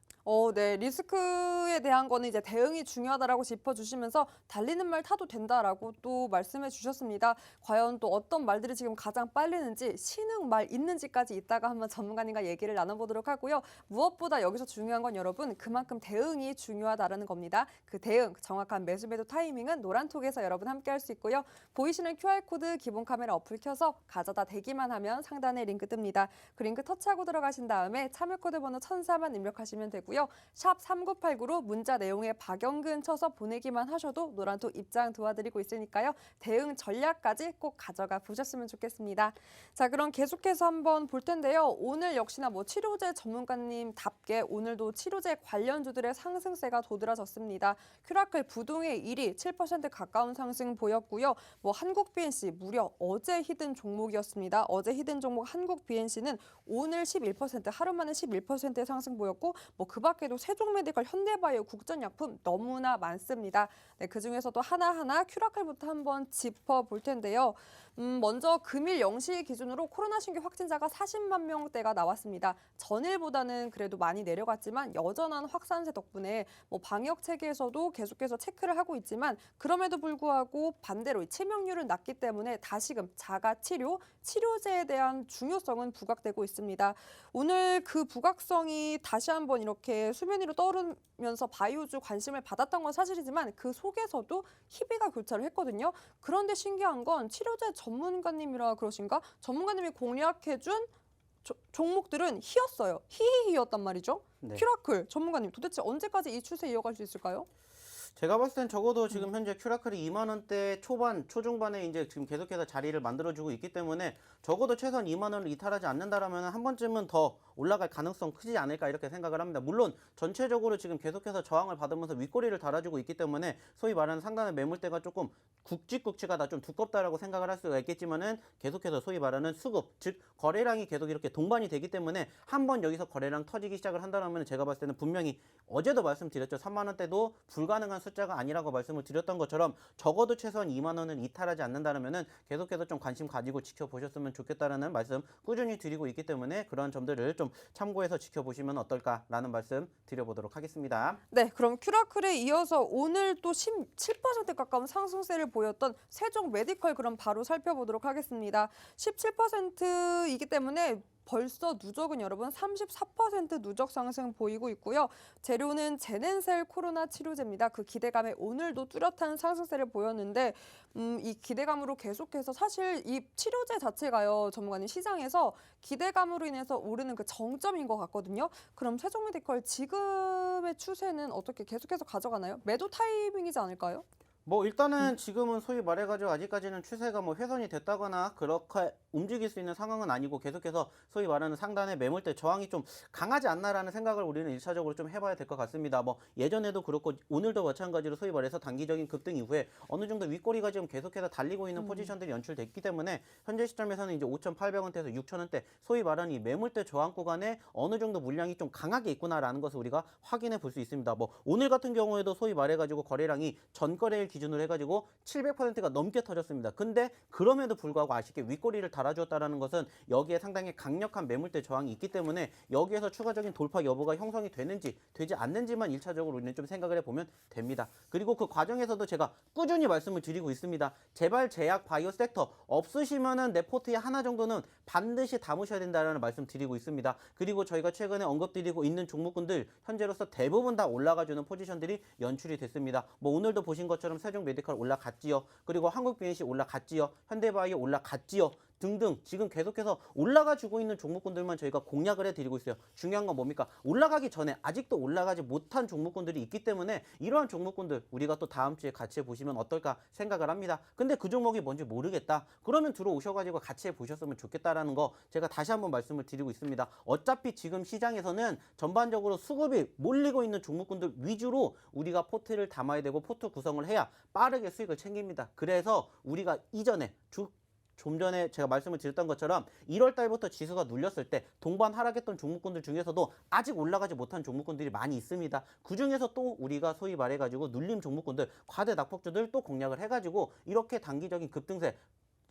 네. 리스크에 대한 거는 이제 대응이 중요하다라고 짚어주시면서 달리는 말 타도 된다라고 또 말씀해 주셨습니다. 과연 또 어떤 말들이 지금 가장 빨리는지 신흥 말 있는지까지 이따가 한번 전문가님과 얘기를 나눠보도록 하고요. 무엇보다 여기서 중요한 건 여러분 그만큼 대응이 중요하다라는 겁니다. 그 대응, 정확한 매수 매도 타이밍은 노란톡에서 여러분 함께 할 수 있고요. 보이시는 QR코드 기본 카메라 어플 켜서 가져다 대기만 하면 상단에 링크 뜹니다. 그 링크 터치하고 들어가신 다음에 참여코드 번호 1004만 입력하시면 되고요. 샵 3989로 문자 내용에 박영근 쳐서 보내기만 하셔도 노란톡 입장 도와드리고 있으니까요. 대응 전략까지 꼭 가져가 보셨으면 좋겠습니다. 자, 그럼 계속해서 한번 볼 텐데요. 오늘 역시나 뭐 치료제 전문가님답게 오늘도 치료제 관련주들의 상승세가 도드라졌습니다. 큐라클 부동의 1위 7% 가까운 상승 보였고요. 뭐 한국 BNC 무려 어제 히든 종목이었습니다. 어제 히든 종목 한국 BNC는 오늘 11% 하루 만에 11%의 상승 보였고 뭐 그 밖에도 세종메디컬, 현대바이오, 국전약품 너무나 많습니다. 네, 그중에서도 하나하나 큐라클부터 한번 짚어볼 텐데요. 먼저 금일 0시 기준으로 코로나 신규 확진자가 40만 명대가 나왔습니다. 전일보다는 그래도 많이 내려갔지만 여전한 확산세 덕분에 뭐 방역 체계에서도 계속해서 체크를 하고 있지만 그럼에도 불구하고 반대로 이 치명률은 낮기 때문에 다시금 자가치료, 치료제에 대한 중요성은 부각되고 있습니다. 오늘 그 부각성이 다시 한번 이렇게 수면 위로 떠오르면서 바이오주 관심을 받았던 건 사실이지만 그 속에서도 희비가 교차를 했거든요. 그런데 신기한 건 치료제 전문가님이라 그러신가? 전문가님이 공략해준 종목들은 희였어요. 희희희였단 말이죠. 네. 큐라클 전문가님 도대체 언제까지 이 추세 이어갈 수 있을까요? 제가 봤을 땐 적어도 지금 현재 큐라클이 2만 원대 초반, 초중반에 이제 지금 계속해서 자리를 만들어주고 있기 때문에 적어도 최소한 2만 원을 이탈하지 않는다라면 한 번쯤은 더 올라갈 가능성 크지 않을까 이렇게 생각을 합니다. 물론 전체적으로 지금 계속해서 저항을 받으면서 윗꼬리를 달아주고 있기 때문에 소위 말하는 상단의 매물대가 조금 굵직굵직하다, 좀 두껍다라고 생각을 할 수가 있겠지만은 계속해서 소위 말하는 수급, 즉 거래량이 계속 이렇게 동반이 되기 때문에 한번 여기서 거래량 터지기 시작을 한다면 제가 봤을 때는 분명히 어제도 말씀드렸죠. 3만 원대도 불가능한 숫자가 아니라고 말씀을 드렸던 것처럼 적어도 최소한 2만 원은 이탈하지 않는다면은 계속해서 좀 관심 가지고 지켜보셨으면 좋겠다라는 말씀 꾸준히 드리고 있기 때문에 그런 점들을 좀 참고해서 지켜보시면 어떨까라는 말씀 드려보도록 하겠습니다. 네, 그럼 큐라클에 이어서 오늘 또 17% 가까운 상승세를 보였던 세종 메디컬 그럼 바로 살펴보도록 하겠습니다. 17%이기 때문에 벌써 누적은 여러분 34% 누적 상승 보이고 있고요. 재료는 제넨셀 코로나 치료제입니다. 그 기대감에 오늘도 뚜렷한 상승세를 보였는데 이 기대감으로 계속해서 사실 이 치료제 자체가요. 전문가님 시장에서 기대감으로 인해서 오르는 그 정점인 것 같거든요. 그럼 세종메디컬 지금의 추세는 어떻게 계속해서 가져가나요? 매도 타이밍이지 않을까요? 뭐 일단은 지금은 소위 말해가지고 아직까지는 추세가 뭐 훼손이 됐다거나 그렇게 움직일 수 있는 상황은 아니고 계속해서 소위 말하는 상단의 매물대 저항이 좀 강하지 않나라는 생각을 우리는 일차적으로 좀 해봐야 될 것 같습니다. 뭐 예전에도 그렇고 오늘도 마찬가지로 소위 말해서 단기적인 급등 이후에 어느 정도 윗꼬리가 지금 계속해서 달리고 있는 포지션들이 연출됐기 때문에 현재 시점에서는 이제 5,800원대에서 6,000원대 소위 말하는 이 매물대 저항 구간에 어느 정도 물량이 좀 강하게 있구나라는 것을 우리가 확인해 볼 수 있습니다. 뭐 오늘 같은 경우에도 소위 말해가지고 거래량이 전거래일 기준으로 해가지고 700%가 넘게 터졌습니다. 근데 그럼에도 불구하고 아쉽게 윗꼬리를 달아주었다라는 것은 여기에 상당히 강력한 매물대 저항이 있기 때문에 여기에서 추가적인 돌파 여부가 형성이 되는지 되지 않는지만 1차적으로 우리는 좀 생각을 해보면 됩니다. 그리고 그 과정에서도 제가 꾸준히 말씀을 드리고 있습니다. 제발 제약 바이오 섹터 없으시면은 내 포트에 하나 정도는 반드시 담으셔야 된다는 말씀 드리고 있습니다. 그리고 저희가 최근에 언급드리고 있는 종목군들 현재로서 대부분 다 올라가주는 포지션들이 연출이 됐습니다. 뭐 오늘도 보신 것처럼 세종 메디컬 올라갔지요. 그리고 한국 BNC 올라갔지요. 현대바이오 올라갔지요. 등등 지금 계속해서 올라가주고 있는 종목군들만 저희가 공략을 해드리고 있어요. 중요한 건 뭡니까? 올라가기 전에 아직도 올라가지 못한 종목군들이 있기 때문에 이러한 종목군들 우리가 또 다음 주에 같이 해보시면 어떨까 생각을 합니다. 근데 그 종목이 뭔지 모르겠다. 그러면 들어오셔가지고 같이 해보셨으면 좋겠다라는 거 제가 다시 한번 말씀을 드리고 있습니다. 어차피 지금 시장에서는 전반적으로 수급이 몰리고 있는 종목군들 위주로 우리가 포트를 담아야 되고 포트 구성을 해야 빠르게 수익을 챙깁니다. 그래서 우리가 이전에 좀 전에 제가 말씀을 드렸던 것처럼 1월 달부터 지수가 눌렸을 때 동반 하락했던 종목군들 중에서도 아직 올라가지 못한 종목군들이 많이 있습니다. 그 중에서 또 우리가 소위 말해가지고 눌림 종목군들, 과대 낙폭주들 또 공략을 해가지고 이렇게 단기적인 급등세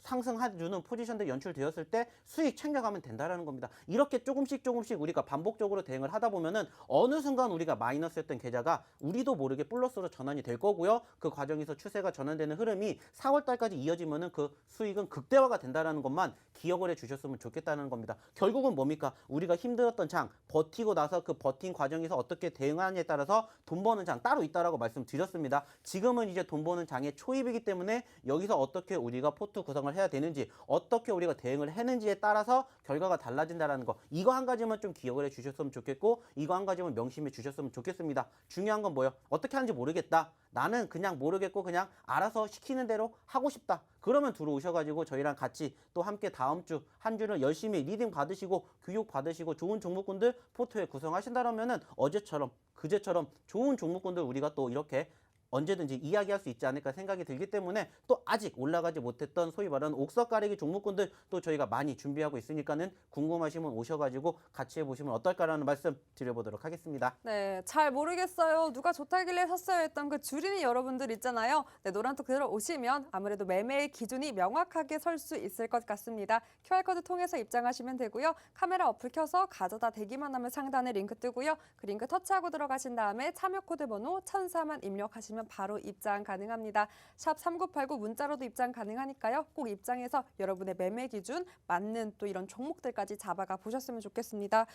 상승해주는 포지션들 연출되었을 때 수익 챙겨가면 된다라는 겁니다. 이렇게 조금씩 우리가 반복적으로 대응을 하다 보면은 어느 순간 우리가 마이너스였던 계좌가 우리도 모르게 플러스로 전환이 될 거고요. 그 과정에서 추세가 전환되는 흐름이 4월 달까지 이어지면은 그 수익은 극대화가 된다라는 것만 기억을 해 주셨으면 좋겠다는 겁니다. 결국은 뭡니까? 우리가 힘들었던 장 버티고 나서 그 버틴 과정에서 어떻게 대응하느냐에 따라서 돈 버는 장 따로 있다라고 말씀드렸습니다. 지금은 이제 돈 버는 장의 초입이기 때문에 여기서 어떻게 우리가 포트 구성을 해야 되는지 어떻게 우리가 대응을 했는지에 따라서 결과가 달라진다라는 거 이거 한 가지만 좀 기억을 해 주셨으면 좋겠고 이거 한 가지만 명심해 주셨으면 좋겠습니다. 중요한 건 뭐예요? 어떻게 하는지 모르겠다. 나는 그냥 모르겠고 그냥 알아서 시키는 대로 하고 싶다. 그러면 들어오셔가지고 저희랑 같이 또 함께 다음 주 한 주는 열심히 리딩 받으시고 교육 받으시고 좋은 종목군들 포트에 구성하신다면은 어제처럼 그제처럼 좋은 종목군들 우리가 또 이렇게 언제든지 이야기할 수 있지 않을까 생각이 들기 때문에 또 아직 올라가지 못했던 소위 말하는 옥석 가리기 종목군들 또 저희가 많이 준비하고 있으니까는 궁금하시면 오셔가지고 같이 해보시면 어떨까라는 말씀 드려보도록 하겠습니다. 네, 잘 모르겠어요. 누가 좋다길래 샀어요 했던 그 주린이 여러분들 있잖아요. 네, 노란톡 들어오시면 아무래도 매매의 기준이 명확하게 설 수 있을 것 같습니다. QR코드 통해서 입장하시면 되고요. 카메라 어플 켜서 가져다 대기만 하면 상단에 링크 뜨고요. 그 링크 터치하고 들어가신 다음에 참여 코드 번호 1004만 입력하시면 바로 입장 가능합니다. 샵 3989 문자로도 입장 가능하니까요. 꼭 입장해서 여러분의 매매 기준 맞는 또 이런 종목들까지 잡아가 보셨으면 좋겠습니다.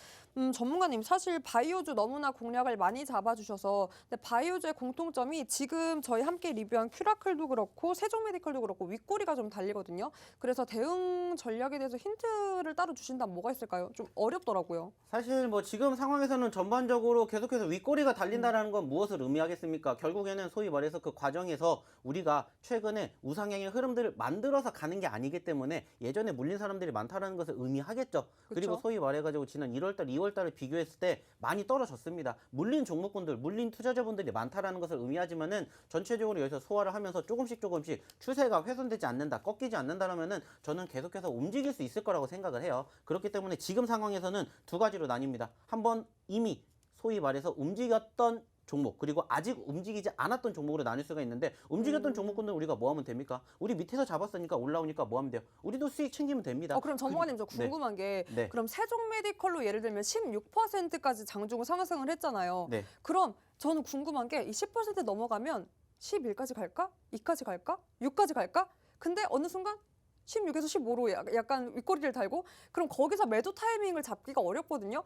전문가님 사실 바이오주 너무나 공략을 많이 잡아주셔서 근데 바이오주의 공통점이 지금 저희 함께 리뷰한 큐라클도 그렇고 세종메디컬도 그렇고 윗꼬리가 좀 달리거든요. 그래서 대응 전략에 대해서 힌트를 따로 주신다면 뭐가 있을까요? 좀 어렵더라고요. 사실 뭐 지금 상황에서는 전반적으로 계속해서 윗꼬리가 달린다라는 건 무엇을 의미하겠습니까? 결국에는 소위 말해서 그 과정에서 우리가 최근에 우상향의 흐름들을 만들어서 가는 게 아니기 때문에 예전에 물린 사람들이 많다라는 것을 의미하겠죠. 그리고 그쵸? 소위 말해가지고 지난 1월달, 2월달을 비교했을 때 많이 떨어졌습니다. 물린 종목군들, 물린 투자자분들이 많다라는 것을 의미하지만은 전체적으로 여기서 소화를 하면서 조금씩 추세가 훼손되지 않는다, 꺾이지 않는다라면은 저는 계속해서 움직일 수 있을 거라고 생각을 해요. 그렇기 때문에 지금 상황에서는 두 가지로 나뉩니다. 한번 이미 소위 말해서 움직였던 종목 그리고 아직 움직이지 않았던 종목으로 나눌 수가 있는데 움직였던 종목군들 우리가 뭐 하면 됩니까? 우리 밑에서 잡았으니까 올라오니까 뭐 하면 돼요? 우리도 수익 챙기면 됩니다. 그럼 전문가님 저 궁금한 게 네. 그럼 세종메디컬로 예를 들면 16%까지 장중 상승을 했잖아요. 네. 그럼 저는 궁금한 게 이 10% 넘어가면 11까지 갈까? 2까지 갈까? 6까지 갈까? 근데 어느 순간 16에서 15로 약간 윗꼬리를 달고 그럼 거기서 매도 타이밍을 잡기가 어렵거든요.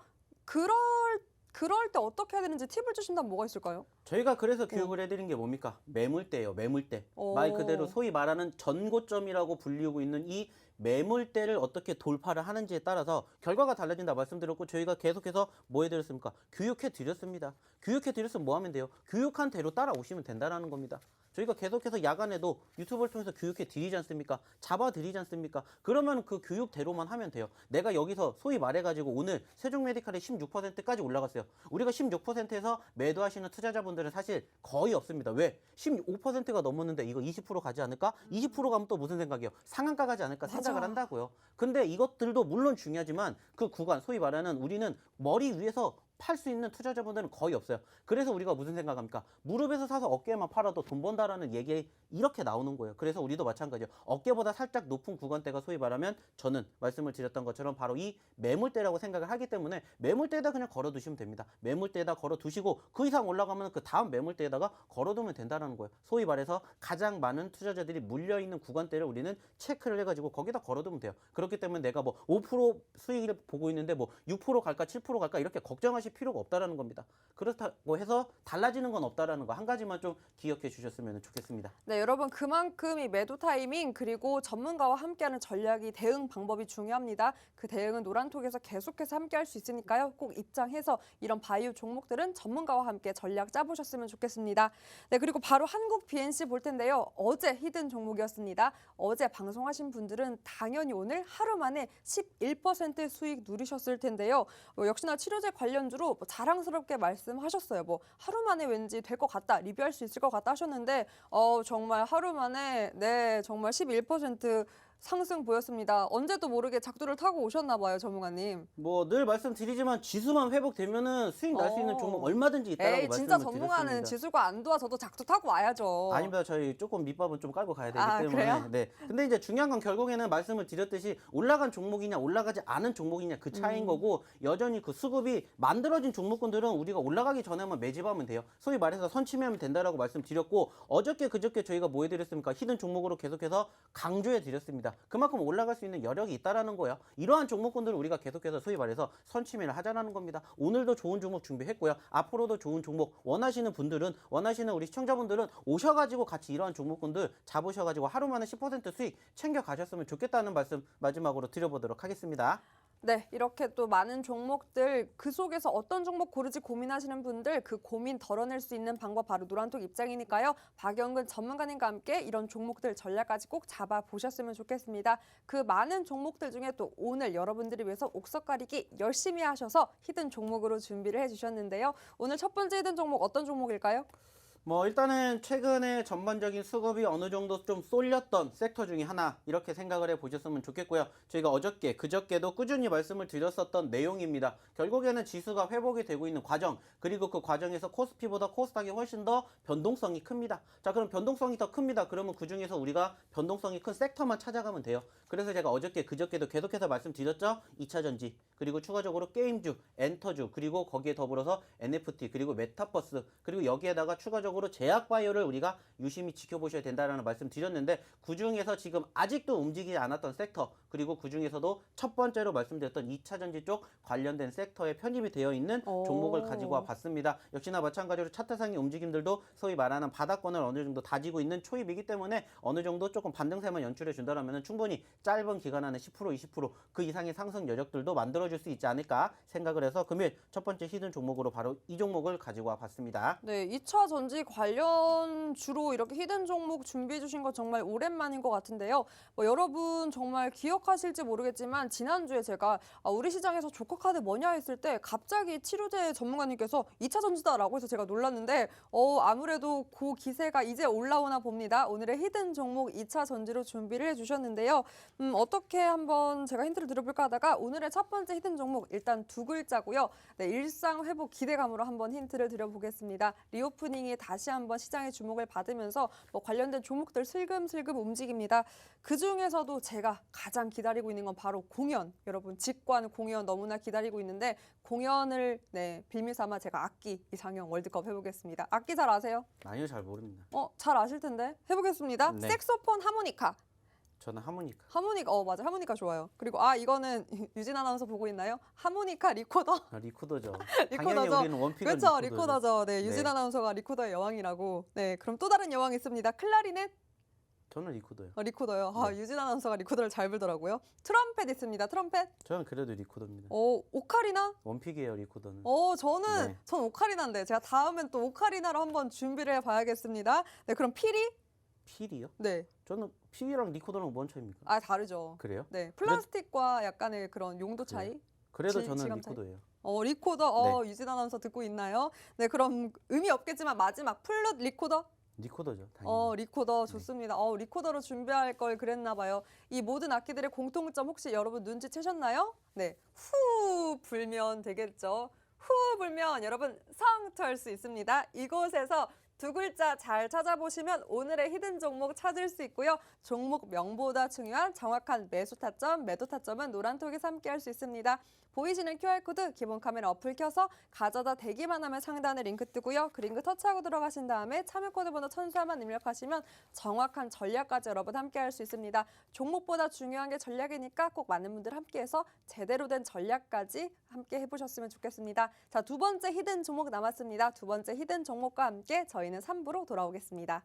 그럴 때 어떻게 해야 되는지 팁을 주신다면 뭐가 있을까요? 저희가 그래서 교육을 해드린 게 뭡니까? 매물대예요. 매물대. 말 그대로 소위 말하는 전고점이라고 불리고 있는 이 매물대를 어떻게 돌파를 하는지에 따라서 결과가 달라진다 말씀드렸고 저희가 계속해서 뭐 해드렸습니까? 교육해 드렸습니다. 교육해 드렸으면 뭐 하면 돼요? 교육한 대로 따라오시면 된다는 겁니다. 저희가 계속해서 야간에도 유튜브를 통해서 교육해 드리지 않습니까? 잡아 드리지 않습니까? 그러면 그 교육대로만 하면 돼요. 내가 여기서 소위 말해가지고 오늘 세종메디칼이 16%까지 올라갔어요. 우리가 16%에서 매도하시는 투자자분들은 사실 거의 없습니다. 왜? 15%가 넘었는데 이거 20% 가지 않을까? 20% 가면 또 무슨 생각이에요? 상한가 가지 않을까 생각을 한다고요. 근데 이것들도 물론 중요하지만 그 구간, 소위 말하는 우리는 머리 위에서 팔 수 있는 투자자분들은 거의 없어요. 그래서 우리가 무슨 생각합니까? 무릎에서 사서 어깨만 팔아도 돈 번다라는 얘기 이렇게 나오는 거예요. 그래서 우리도 마찬가지예요. 어깨보다 살짝 높은 구간대가 소위 말하면 저는 말씀을 드렸던 것처럼 바로 이 매물대라고 생각을 하기 때문에 매물대에다 그냥 걸어두시면 됩니다. 매물대에다 걸어두시고 그 이상 올라가면 그 다음 매물대에다가 걸어두면 된다는 거예요. 소위 말해서 가장 많은 투자자들이 물려있는 구간대를 우리는 체크를 해가지고 거기다 걸어두면 돼요. 그렇기 때문에 내가 뭐 5% 수익을 보고 있는데 뭐 6% 갈까 7% 갈까 이렇게 걱정하실 필요가 없다라는 겁니다. 그렇다고 해서 달라지는 건 없다라는 거 한 가지만 좀 기억해 주셨으면 좋겠습니다. 네, 여러분 그만큼 이 매도 타이밍 그리고 전문가와 함께하는 전략이 대응 방법이 중요합니다. 그 대응은 노란톡에서 계속해서 함께할 수 있으니까요. 꼭 입장해서 이런 바이오 종목들은 전문가와 함께 전략 짜보셨으면 좋겠습니다. 네, 그리고 바로 한국 BNC 볼 텐데요. 어제 히든 종목이었습니다. 어제 방송하신 분들은 당연히 오늘 하루 만에 11% 수익 누리셨을 텐데요. 역시나 치료제 관련주로 뭐 자랑스럽게 말씀하셨어요. 뭐 하루 만에 왠지 될 것 같다, 리뷰할 수 있을 것 같다 하셨는데 정말 하루 만에 정말 11% 상승 보였습니다. 언제도 모르게 작두를 타고 오셨나 봐요, 전문가님. 뭐 늘 말씀드리지만 지수만 회복되면은 수익 날 수 있는 종목 얼마든지 있다라고 말씀을 진짜 드렸습니다. 전문가는 지수가 안 도와서도 작두 타고 와야죠. 아닙니다. 저희 조금 밑밥은 좀 깔고 가야 되기 때문에. 그래요? 네. 근데 이제 중요한 건 결국에는 말씀을 드렸듯이 올라간 종목이냐 올라가지 않은 종목이냐 그 차이인 거고 여전히 그 수급이 만들어진 종목군들은 우리가 올라가기 전에만 매집하면 돼요. 소위 말해서 선침하면 된다라고 말씀드렸고 어저께 그저께 저희가 뭐 해드렸습니까? 히든 종목으로 계속해서 강조해 드렸습니다. 그만큼 올라갈 수 있는 여력이 있다라는 거예요. 이러한 종목군들을 우리가 계속해서 소위 말해서 선침해를 하자라는 겁니다. 오늘도 좋은 종목 준비했고요. 앞으로도 좋은 종목 원하시는 분들은 원하시는 우리 시청자분들은 오셔가지고 같이 이러한 종목군들 잡으셔가지고 하루 만에 10% 수익 챙겨 가셨으면 좋겠다는 말씀 마지막으로 드려보도록 하겠습니다. 네, 이렇게 또 많은 종목들 그 속에서 어떤 종목 고르지 고민하시는 분들 그 고민 덜어낼 수 있는 방법 바로 노란톡 입장이니까요. 박영근 전문가님과 함께 이런 종목들 전략까지 꼭 잡아보셨으면 좋겠습니다. 그 많은 종목들 중에 또 오늘 여러분들을 위해서 옥석 가리기 열심히 하셔서 히든 종목으로 준비를 해주셨는데요. 오늘 첫 번째 히든 종목 어떤 종목일까요? 뭐 일단은 최근에 전반적인 수급이 어느 정도 좀 쏠렸던 섹터 중에 하나 이렇게 생각을 해보셨으면 좋겠고요. 저희가 어저께 그저께도 꾸준히 말씀을 드렸었던 내용입니다. 결국에는 지수가 회복이 되고 있는 과정 그리고 그 과정에서 코스피보다 코스닥이 훨씬 더 변동성이 큽니다. 자 그럼 변동성이 더 큽니다. 그러면 그중에서 우리가 변동성이 큰 섹터만 찾아가면 돼요. 그래서 제가 어저께 그저께도 계속해서 말씀드렸죠. 2차전지 그리고 추가적으로 게임주, 엔터주 그리고 거기에 더불어서 NFT 그리고 메타버스 그리고 여기에다가 추가적으로 제약바이오를 우리가 유심히 지켜보셔야 된다라는 말씀 드렸는데 그중에서 지금 아직도 움직이지 않았던 섹터 그리고 그중에서도 첫 번째로 말씀드렸던 2차전지 쪽 관련된 섹터에 편입이 되어 있는 종목을 가지고 와 봤습니다. 역시나 마찬가지로 차트상의 움직임들도 소위 말하는 바닥권을 어느 정도 다지고 있는 초입이기 때문에 어느 정도 조금 반등세만 연출해 준다면 충분히 짧은 기간 안에 10% 20% 이상의 상승 여력들도 만들어줄 수 있지 않을까 생각을 해서 금요일 첫 번째 히든 종목으로 바로 이 종목을 가지고 와 봤습니다. 네, 2차 전지 분위기 관련주로 이렇게 히든 종목 준비해 주신 거 정말 오랜만인 것 같은데요. 뭐 여러분 정말 기억하실지 모르겠지만 지난주에 제가 우리 시장에서 조커 카드 뭐냐 했을 때 갑자기 치료제 전문가님께서 2차 전지다라고 해서 제가 놀랐는데 아무래도 그 기세가 이제 올라오나 봅니다. 오늘의 히든 종목 2차 전지로 준비를 해주셨는데요. 어떻게 한번 제가 힌트를 드려볼까 하다가 오늘의 첫 번째 히든 종목 일단 두 글자고요. 네, 일상 회복 기대감으로 한번 힌트를 드려보겠습니다. 리오프닝이 다시 한번 시장의 주목을 받으면서 뭐 관련된 종목들 슬금슬금 움직입니다. 그중에서도 제가 가장 기다리고 있는 건 바로 공연. 여러분 직관 공연 너무나 기다리고 있는데 공연을 빌미 삼아 제가 악기 이상형 월드컵 해보겠습니다. 악기 잘 아세요? 아니요, 잘 모릅니다. 잘 아실 텐데 해보겠습니다. 네. 색소폰 하모니카. 저는 하모니카. 하모니카, 맞아. 하모니카 좋아요. 그리고 이거는 유진 아나운서 보고 있나요? 하모니카 리코더. 리코더죠. 리코더죠. 당연히 우리는 원픽은 그렇죠, 리코더죠. 리코더죠. 네, 유진 네. 아나운서가 리코더의 여왕이라고. 네, 그럼 또 다른 여왕이 있습니다. 클라리넷. 저는 리코더요. 리코더요. 네. 유진 아나운서가 리코더를 잘 불더라고요. 트럼펫 있습니다. 트럼펫. 저는 그래도 리코더입니다. 오카리나. 원픽이에요, 리코더는. 전 오카리나인데 제가 다음엔 또 오카리나로 한번 준비를 해봐야겠습니다. 네, 그럼 피리. 필이요? 네. 저는 필이랑 리코더랑 뭔 차이입니까? 다르죠. 그래요? 네, 플라스틱과 약간의 그런 용도 차이. 그래도 저는 질감 차이? 리코더예요. 리코더. 유진 아나운서 듣고 있나요? 네, 그럼 의미 없겠지만 마지막 플룻 리코더. 리코더죠, 당연히. 리코더 좋습니다. 리코더로 준비할 걸 그랬나 봐요. 이 모든 악기들의 공통점 혹시 여러분 눈치채셨나요? 네, 후 불면 되겠죠. 후 불면 여러분 성투할 수 있습니다. 이곳에서 두 글자 잘 찾아보시면 오늘의 히든 종목 찾을 수 있고요. 종목 명보다 중요한 정확한 매수 타점, 매도 타점은 노란톡에서 함께할 수 있습니다. 보이시는 QR코드 기본 카메라 어플 켜서 가져다 대기만 하면 상단에 링크 뜨고요. 그 링크 터치하고 들어가신 다음에 참여코드 번호 1004만 입력하시면 정확한 전략까지 여러분 함께할 수 있습니다. 종목보다 중요한 게 전략이니까 꼭 많은 분들 함께해서 제대로 된 전략까지 함께 해보셨으면 좋겠습니다. 자, 두 번째 히든 종목 남았습니다. 두 번째 히든 종목과 함께 저희는 3부로 돌아오겠습니다.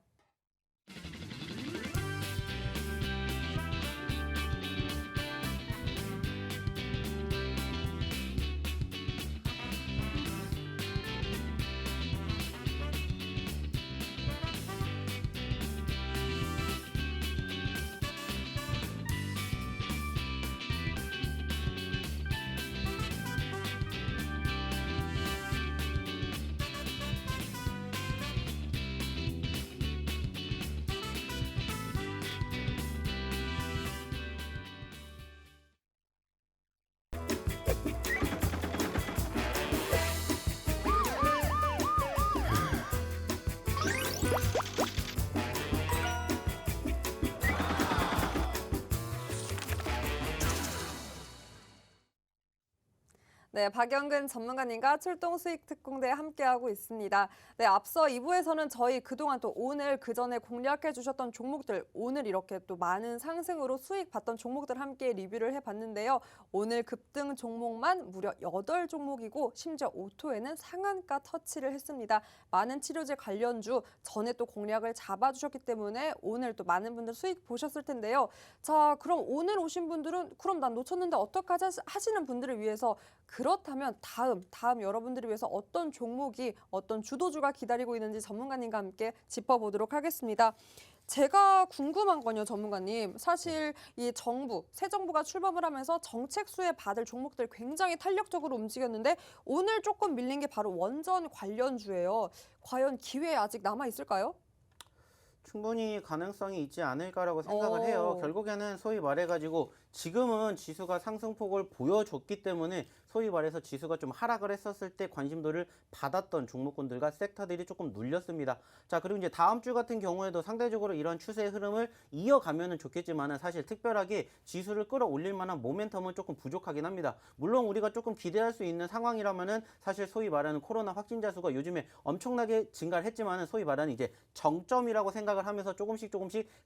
네, 박영근 전문가님과 출동 수익 특공대 함께하고 있습니다. 네, 앞서 2부에서는 저희 그동안 또 오늘 그전에 공략해 주셨던 종목들, 오늘 이렇게 또 많은 상승으로 수익 봤던 종목들 함께 리뷰를 해봤는데요. 오늘 급등 종목만 무려 8종목이고 심지어 오토에는 상한가 터치를 했습니다. 많은 치료제 관련주 전에 또 공략을 잡아주셨기 때문에 오늘 또 많은 분들 수익 보셨을 텐데요. 자, 그럼 오늘 오신 분들은 그럼 난 놓쳤는데 어떡하지 하시는 분들을 위해서 그렇다면 다음 여러분들을 위해서 어떤 종목이 어떤 주도주가 기다리고 있는지 전문가님과 함께 짚어보도록 하겠습니다. 제가 궁금한 건요, 전문가님. 사실 이 새 정부가 출범을 하면서 정책 수혜 받을 종목들 굉장히 탄력적으로 움직였는데 오늘 조금 밀린 게 바로 원전 관련주예요. 과연 기회 아직 남아 있을까요? 충분히 가능성이 있지 않을까라고 생각을 해요. 결국에는 소위 말해가지고 지금은 지수가 상승폭을 보여줬기 때문에 소위 말해서 지수가 좀 하락을 했었을 때 관심도를 받았던 종목군들과 섹터들이 조금 눌렸습니다. 자, 그리고 이제 다음 주 같은 경우에도 상대적으로 이런 추세의 흐름을 이어가면은 좋겠지만은 사실 특별하게 지수를 끌어올릴 만한 모멘텀은 조금 부족하긴 합니다. 물론 우리가 조금 기대할 수 있는 상황이라면은 사실 소위 말하는 코로나 확진자 수가 요즘에 엄청나게 증가를 했지만은 소위 말하는 이제 정점이라고 생각을 하면서 조금씩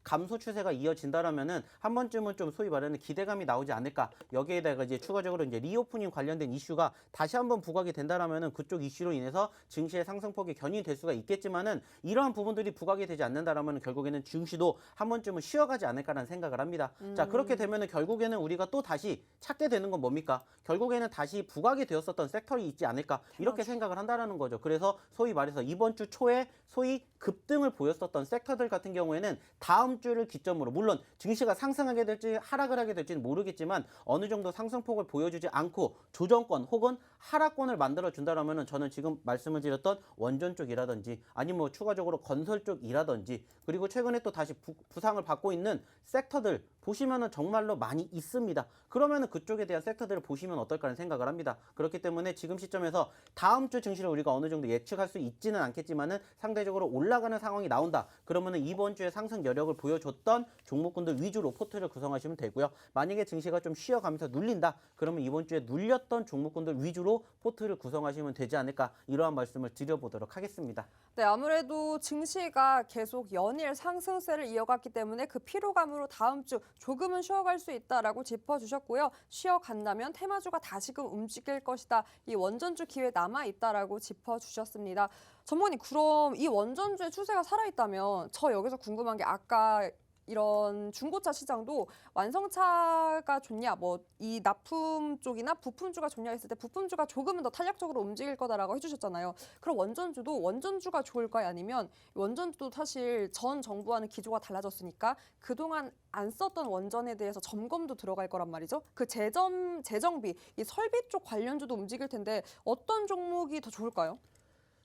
감소 추세가 이어진다라면은 한 번쯤은 좀 소위 말하는 기대감이 나오지 않을까. 여기에다가 이제 추가적으로 이제 리오프닝 관련된 관련된 이슈가 다시 한번 부각이 된다라면은 그쪽 이슈로 인해서 증시의 상승폭이 견인될 수가 있겠지만은 이러한 부분들이 부각이 되지 않는다라면 결국에는 증시도 한 번쯤은 쉬어가지 않을까라는 생각을 합니다. 자, 그렇게 되면은 결국에는 우리가 또 다시 찾게 되는 건 뭡니까? 결국에는 다시 부각이 되었었던 섹터이 있지 않을까 이렇게 생각을 한다라는 거죠. 그래서 소위 말해서 이번 주 초에 소위 급등을 보였었던 섹터들 같은 경우에는 다음 주를 기점으로 물론 증시가 상승하게 될지 하락을 하게 될지는 모르겠지만 어느 정도 상승폭을 보여주지 않고 조정권 혹은 하락권을 만들어 준다라면은 저는 지금 말씀을 드렸던 원전 쪽이라든지 아니면 뭐 추가적으로 건설 쪽이라든지 그리고 최근에 또 다시 부상을 받고 있는 섹터들 보시면은 정말로 많이 있습니다. 그러면은 그쪽에 대한 섹터들을 보시면 어떨까라는 생각을 합니다. 그렇기 때문에 지금 시점에서 다음 주 증시를 우리가 어느 정도 예측할 수 있지는 않겠지만은 상대적으로 올라가는 상황이 나온다. 그러면은 이번 주에 상승 여력을 보여줬던 종목군들 위주로 포트를 구성하시면 되고요. 만약에 증시가 좀 쉬어가면서 눌린다. 그러면 이번 주에 눌렸던 종목군들 위주로 포트를 구성하시면 되지 않을까 이러한 말씀을 드려보도록 하겠습니다. 네, 아무래도 증시가 계속 연일 상승세를 이어갔기 때문에 그 피로감으로 다음 주 조금은 쉬어갈 수 있다라고 짚어주셨고요. 쉬어간다면 테마주가 다시금 움직일 것이다. 이 원전주 기회 남아 있다라고 짚어주셨습니다. 전문가님, 그럼 이 원전주의 추세가 살아있다면 저 여기서 궁금한 게 아까 이런 중고차 시장도 완성차가 좋냐, 뭐 이 납품 쪽이나 부품주가 좋냐 했을 때 부품주가 조금은 더 탄력적으로 움직일 거다라고 해주셨잖아요. 그럼 원전주도 원전주가 좋을까요? 아니면 원전주도 사실 전 정부와는 기조가 달라졌으니까 그동안 안 썼던 원전에 대해서 점검도 들어갈 거란 말이죠. 그 재정비, 이 설비 쪽 관련주도 움직일 텐데 어떤 종목이 더 좋을까요?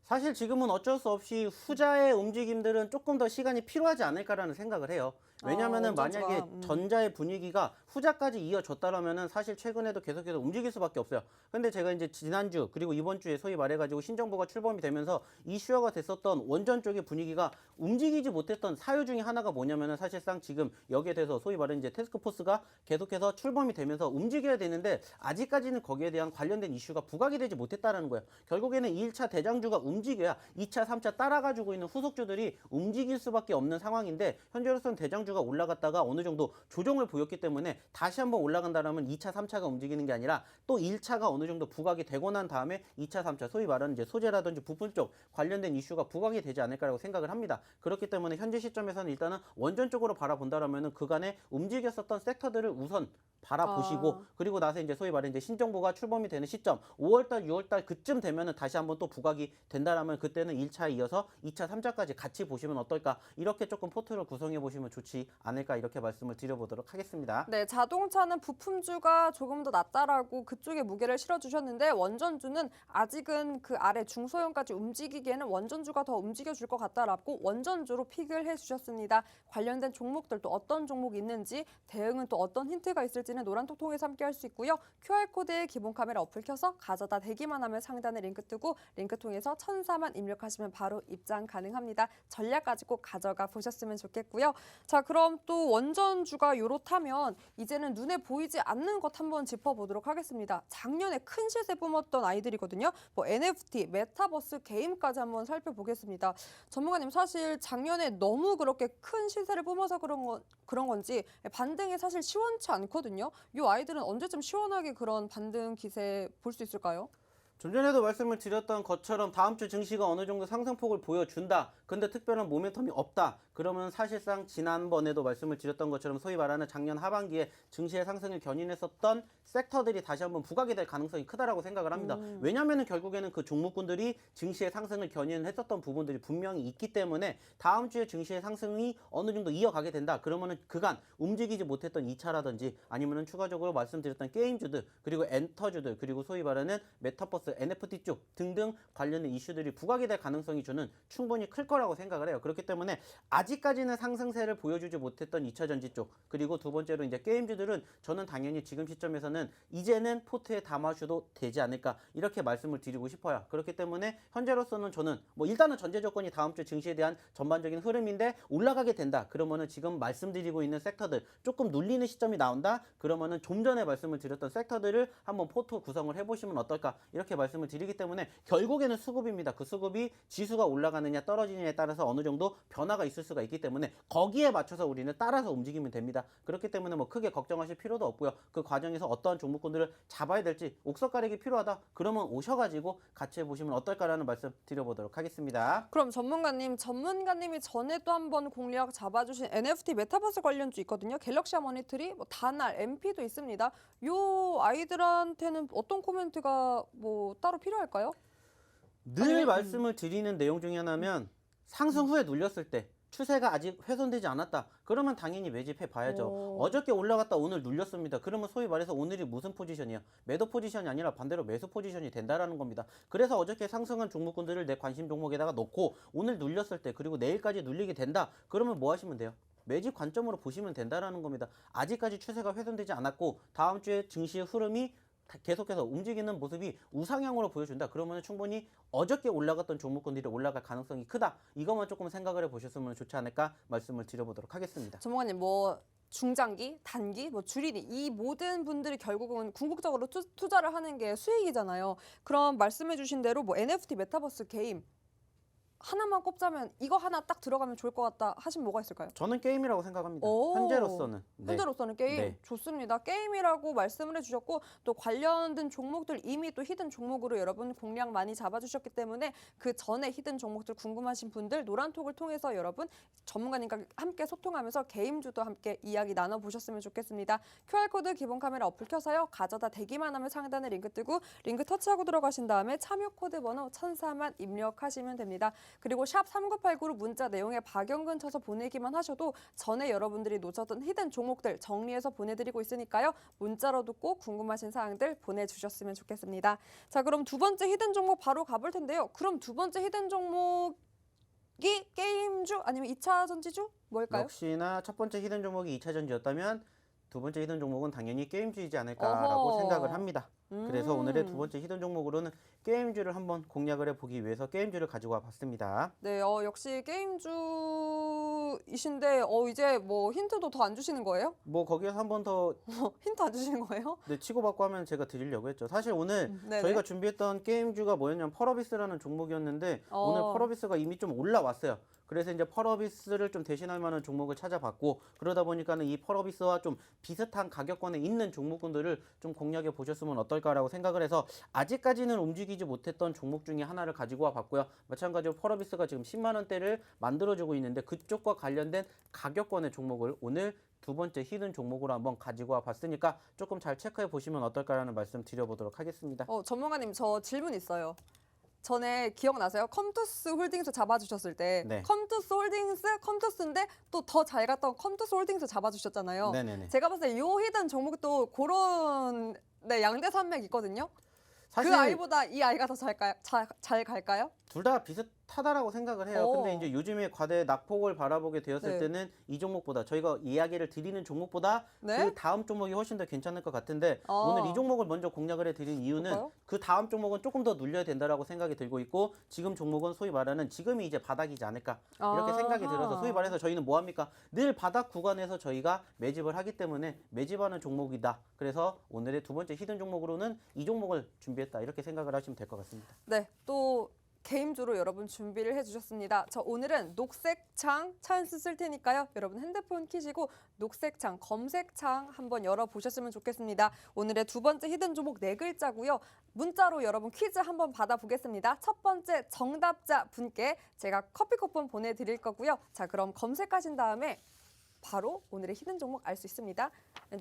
사실 지금은 어쩔 수 없이 후자의 움직임들은 조금 더 시간이 필요하지 않을까라는 생각을 해요. 왜냐면은 원전주가, 만약에 전자의 분위기가 후자까지 이어졌다라면은 사실 최근에도 계속해서 움직일 수밖에 없어요. 근데 제가 이제 지난주 그리고 이번 주에 소위 말해가지고 신정부가 출범이 되면서 이슈화가 됐었던 원전 쪽의 분위기가 움직이지 못했던 사유 중에 하나가 뭐냐면은 사실상 지금 여기에 대해서 소위 말하는 이제 태스크포스가 계속해서 출범이 되면서 움직여야 되는데 아직까지는 거기에 대한 관련된 이슈가 부각이 되지 못했다라는 거예요. 결국에는 1차 대장주가 움직여야 2차, 3차 따라가지고 있는 후속주들이 움직일 수밖에 없는 상황인데 현재로서는 대장주가 올라갔다가 어느 정도 조정을 보였기 때문에 다시 한번 올라간다라면 2차, 3차가 움직이는 게 아니라 또 1차가 어느 정도 부각이 되고 난 다음에 2차, 3차 소위 말하는 이제 소재라든지 부품 쪽 관련된 이슈가 부각이 되지 않을까라고 생각을 합니다. 그렇기 때문에 현재 시점에서는 일단은 원전 쪽으로 바라본다라면은 그간에 움직였었던 섹터들을 우선 바라보시고 그리고 나서 이제 소위 말해 이제 신정부가 출범이 되는 시점 5월달, 6월달 그쯤 되면은 다시 한번 또 부각이 된다라면 그때는 1차에 이어서 2차, 3차까지 같이 보시면 어떨까 이렇게 조금 포트를 구성해 보시면 좋지 않을까 이렇게 말씀을 드려보도록 하겠습니다. 네, 자동차는 부품주가 조금 더 낫다라고 그쪽에 무게를 실어주셨는데 원전주는 아직은 그 아래 중소형까지 움직이기에는 원전주가 더 움직여줄 것 같다라고 원전주로 픽을 해주셨습니다. 관련된 종목들 또 어떤 종목이 있는지 대응은 또 어떤 힌트가 있을지는 노란톡 통해서 함께 할 수 있고요. QR코드에 기본 카메라 어플 켜서 가져다 대기만 하면 상단에 링크 뜨고 링크 통해서 1004만 입력하시면 바로 입장 가능합니다. 전략까지 꼭 가져가 보셨으면 좋겠고요. 자, 그럼 또 원전주가 요렇다면 이제는 눈에 보이지 않는 것 한번 짚어보도록 하겠습니다. 작년에 큰 시세 뿜었던 아이들이거든요. 뭐 NFT, 메타버스, 게임까지 한번 살펴보겠습니다. 전문가님, 사실 작년에 너무 그렇게 큰 시세를 뿜어서 그런 건지 반등이 사실 시원치 않거든요. 이 아이들은 언제쯤 시원하게 그런 반등 기세 볼 수 있을까요? 좀 전에도 말씀을 드렸던 것처럼 다음 주 증시가 어느 정도 상승폭을 보여준다. 근데 특별한 모멘텀이 없다. 그러면 사실상 지난번에도 말씀을 드렸던 것처럼 소위 말하는 작년 하반기에 증시의 상승을 견인했었던 섹터들이 다시 한번 부각이 될 가능성이 크다라고 생각을 합니다. 왜냐하면 결국에는 그 종목군들이 증시의 상승을 견인했었던 부분들이 분명히 있기 때문에 다음 주에 증시의 상승이 어느 정도 이어가게 된다. 그러면은 그간 움직이지 못했던 2차라든지 아니면은 추가적으로 말씀드렸던 게임주들 그리고 엔터주들 그리고 소위 말하는 메타버스 NFT 쪽 등등 관련된 이슈들이 부각이 될 가능성이 저는 충분히 클 거라고 생각을 해요. 그렇기 때문에 아직까지는 상승세를 보여주지 못했던 2차 전지 쪽 그리고 두 번째로 이제 게임주들은 저는 당연히 지금 시점에서는 이제는 포트에 담아줘도 되지 않을까 이렇게 말씀을 드리고 싶어요. 그렇기 때문에 현재로서는 저는 뭐 일단은 전제 조건이 다음 주 증시에 대한 전반적인 흐름인데 올라가게 된다. 그러면은 지금 말씀드리고 있는 섹터들 조금 눌리는 시점이 나온다. 그러면은 좀 전에 말씀을 드렸던 섹터들을 한번 포트 구성을 해보시면 어떨까 이렇게 이렇게 말씀을 드리기 때문에 결국에는 수급입니다. 그 수급이 지수가 올라가느냐 떨어지느냐에 따라서 어느 정도 변화가 있을 수가 있기 때문에 거기에 맞춰서 우리는 따라서 움직이면 됩니다. 그렇기 때문에 뭐 크게 걱정하실 필요도 없고요. 그 과정에서 어떠한 종목군들을 잡아야 될지 옥석 가리기 필요하다. 그러면 오셔가지고 같이 해보시면 어떨까라는 말씀 드려보도록 하겠습니다. 그럼 전문가님이 전에 또 한번 공략 잡아주신 NFT 메타버스 관련주 있거든요. 갤럭시 머니트리, 뭐 다날, MP도 있습니다. 요 아이들한테는 어떤 코멘트가 뭐 따로 필요할까요? 늘 말씀을 드리는 내용 중에 하나면 상승 후에 눌렸을 때 추세가 아직 훼손되지 않았다. 그러면 당연히 매집해 봐야죠. 어저께 올라갔다 오늘 눌렸습니다. 그러면 소위 말해서 오늘이 무슨 포지션이야? 매도 포지션이 아니라 반대로 매수 포지션이 된다라는 겁니다. 그래서 어저께 상승한 종목군들을 내 관심 종목에다가 놓고 오늘 눌렸을 때 그리고 내일까지 눌리게 된다. 그러면 뭐 하시면 돼요? 매집 관점으로 보시면 된다라는 겁니다. 아직까지 추세가 훼손되지 않았고 다음 주에 증시의 흐름이 계속해서 움직이는 모습이 우상향으로 보여준다. 그러면 충분히 어저께 올라갔던 종목군들이 올라갈 가능성이 크다. 이것만 조금 생각을 해보셨으면 좋지 않을까 말씀을 드려보도록 하겠습니다. 전문가님 뭐 중장기, 단기, 뭐 줄이기 이 모든 분들이 결국은 궁극적으로 투자를 하는 게 수익이잖아요. 그럼 말씀해주신 대로 뭐 NFT 메타버스 게임 하나만 꼽자면 이거 하나 딱 들어가면 좋을 것 같다 하시면 뭐가 있을까요? 저는 게임이라고 생각합니다. 오. 현재로서는. 네. 현재로서는 게임 네. 좋습니다. 게임이라고 말씀을 해주셨고 또 관련된 종목들 이미 또 히든 종목으로 여러분 공략 많이 잡아주셨기 때문에 그 전에 히든 종목들 궁금하신 분들 노란톡을 통해서 여러분 전문가님과 함께 소통하면서 게임주도 함께 이야기 나눠보셨으면 좋겠습니다. QR코드 기본 카메라 어플 켜서요. 가져다 대기만 하면 상단에 링크 뜨고 링크 터치하고 들어가신 다음에 참여 코드 번호 1004만 입력하시면 됩니다. 그리고 샵 3989로 문자 내용에 박연근 쳐서 보내기만 하셔도 전에 여러분들이 놓쳤던 히든 종목들 정리해서 보내드리고 있으니까요. 문자로도 꼭 궁금하신 사항들 보내주셨으면 좋겠습니다. 자, 그럼 두 번째 히든 종목 바로 가볼 텐데요. 그럼 두 번째 히든 종목이 게임주 아니면 2차 전지주 뭘까요? 역시나 첫 번째 히든 종목이 2차 전지였다면 두 번째 히든 종목은 당연히 게임주이지 않을까라고 어허. 생각을 합니다. 그래서 오늘의 두 번째 히든 종목으로는 게임주를 한번 공략을 해보기 위해서 게임주를 가지고 와봤습니다. 네, 역시 게임주이신데 이제 뭐 힌트도 더 안 주시는 거예요? 뭐 거기에서 한 번 더 힌트 안 주시는 거예요? 네, 치고받고 하면 제가 드리려고 했죠. 사실 오늘 네네. 저희가 준비했던 게임주가 뭐였냐면 펄어비스라는 종목이었는데 오늘 펄어비스가 이미 좀 올라왔어요. 그래서 이제 펄어비스를 좀 대신할 만한 종목을 찾아봤고 그러다 보니까는 이 펄어비스와 좀 비슷한 가격권에 있는 종목군들을 좀 공략해 보셨으면 어떨까라고 생각을 해서 아직까지는 움직이지 못했던 종목 중에 하나를 가지고 와 봤고요. 마찬가지로 펄어비스가 지금 10만 원대를 만들어주고 있는데 그쪽과 관련된 가격권의 종목을 오늘 두 번째 히든 종목으로 한번 가지고 와 봤으니까 조금 잘 체크해 보시면 어떨까라는 말씀 드려보도록 하겠습니다. 전문가님 저 질문 있어요. 전에 기억나세요? 컴투스 홀딩스 잡아주셨을 때 네. 컴투스인데 또 더 잘 갔던 컴투스 홀딩스 잡아주셨잖아요. 네네네. 제가 봤을 때 요 히든 종목도 그런 양대 산맥 있거든요. 사실 그 아이보다 이 아이가 더 잘 갈까요? 둘 다 비슷하다라고 생각을 해요. 근데 이제 요즘에 과대 낙폭을 바라보게 되었을 네. 때는 이 종목보다 저희가 이야기를 드리는 종목보다 네? 그 다음 종목이 훨씬 더 괜찮을 것 같은데 오늘 이 종목을 먼저 공략을 해드린 이유는 볼까요? 그 다음 종목은 조금 더 눌려야 된다라고 생각이 들고 있고 지금 종목은 소위 말하는 지금이 이제 바닥이지 않을까 이렇게 생각이 들어서 소위 말해서 저희는 뭐 합니까? 늘 바닥 구간에서 저희가 매집을 하기 때문에 매집하는 종목이다. 그래서 오늘의 두 번째 히든 종목으로는 이 종목을 준비했다. 이렇게 생각을 하시면 될 것 같습니다. 네, 또 게임주로 여러분 준비를 해주셨습니다. 저 오늘은 녹색창 찬스 쓸 테니까요. 여러분 핸드폰 켜시고 녹색창, 검색창 한번 열어보셨으면 좋겠습니다. 오늘의 두 번째 히든 종목 4글자고요. 문자로 여러분 퀴즈 한번 받아보겠습니다. 첫 번째 정답자 분께 제가 커피 쿠폰 보내드릴 거고요. 자, 그럼 검색하신 다음에 바로 오늘의 히든 종목 알 수 있습니다.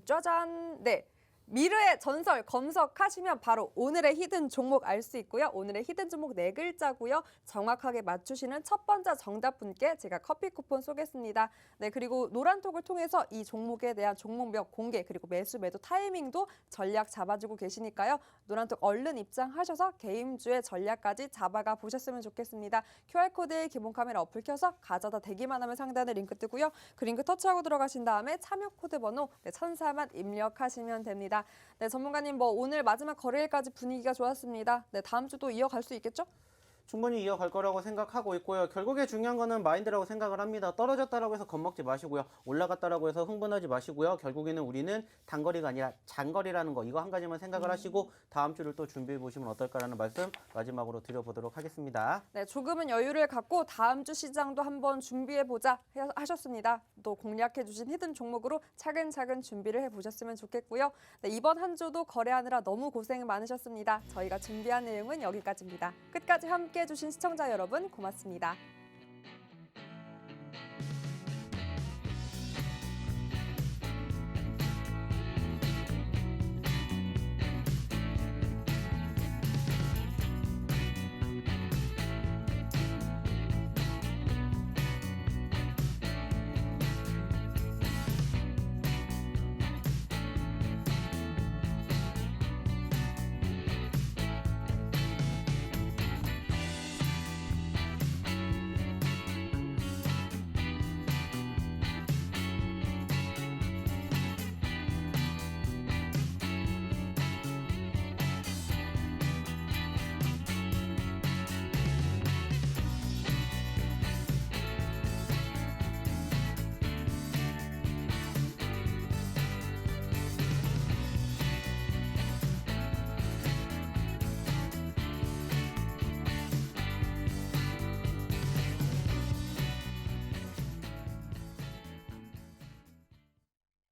짜잔! 네. 미르의 전설 검색하시면 바로 오늘의 히든 종목 알 수 있고요. 오늘의 히든 종목 4글자고요. 정확하게 맞추시는 첫 번째 정답 분께 제가 커피 쿠폰 쏘겠습니다. 네, 그리고 노란톡을 통해서 이 종목에 대한 종목명 공개 그리고 매수 매도 타이밍도 전략 잡아주고 계시니까요. 노란톡 얼른 입장하셔서 게임주의 전략까지 잡아가 보셨으면 좋겠습니다. QR코드에 기본 카메라 어플 켜서 가져다 대기만 하면 상단에 링크 뜨고요. 그 링크 터치하고 들어가신 다음에 참여 코드 번호 1004만 입력하시면 됩니다. 네, 전문가님 뭐 오늘 마지막 거래일까지 분위기가 좋았습니다. 네, 다음 주도 이어갈 수 있겠죠? 충분히 이어갈 거라고 생각하고 있고요. 결국에 중요한 거는 마인드라고 생각을 합니다. 떨어졌다라고 해서 겁먹지 마시고요. 올라갔다라고 해서 흥분하지 마시고요. 결국에는 우리는 단거리가 아니라 장거리라는 거 이거 한 가지만 생각을 하시고 다음 주를 또 준비해 보시면 어떨까라는 말씀 마지막으로 드려보도록 하겠습니다. 네, 조금은 여유를 갖고 다음 주 시장도 한번 준비해보자 하셨습니다. 또 공략해주신 히든 종목으로 차근차근 준비를 해보셨으면 좋겠고요. 네, 이번 한 주도 거래하느라 너무 고생 많으셨습니다. 저희가 준비한 내용은 여기까지입니다. 끝까지 함께해주신 시청자 여러분 고맙습니다.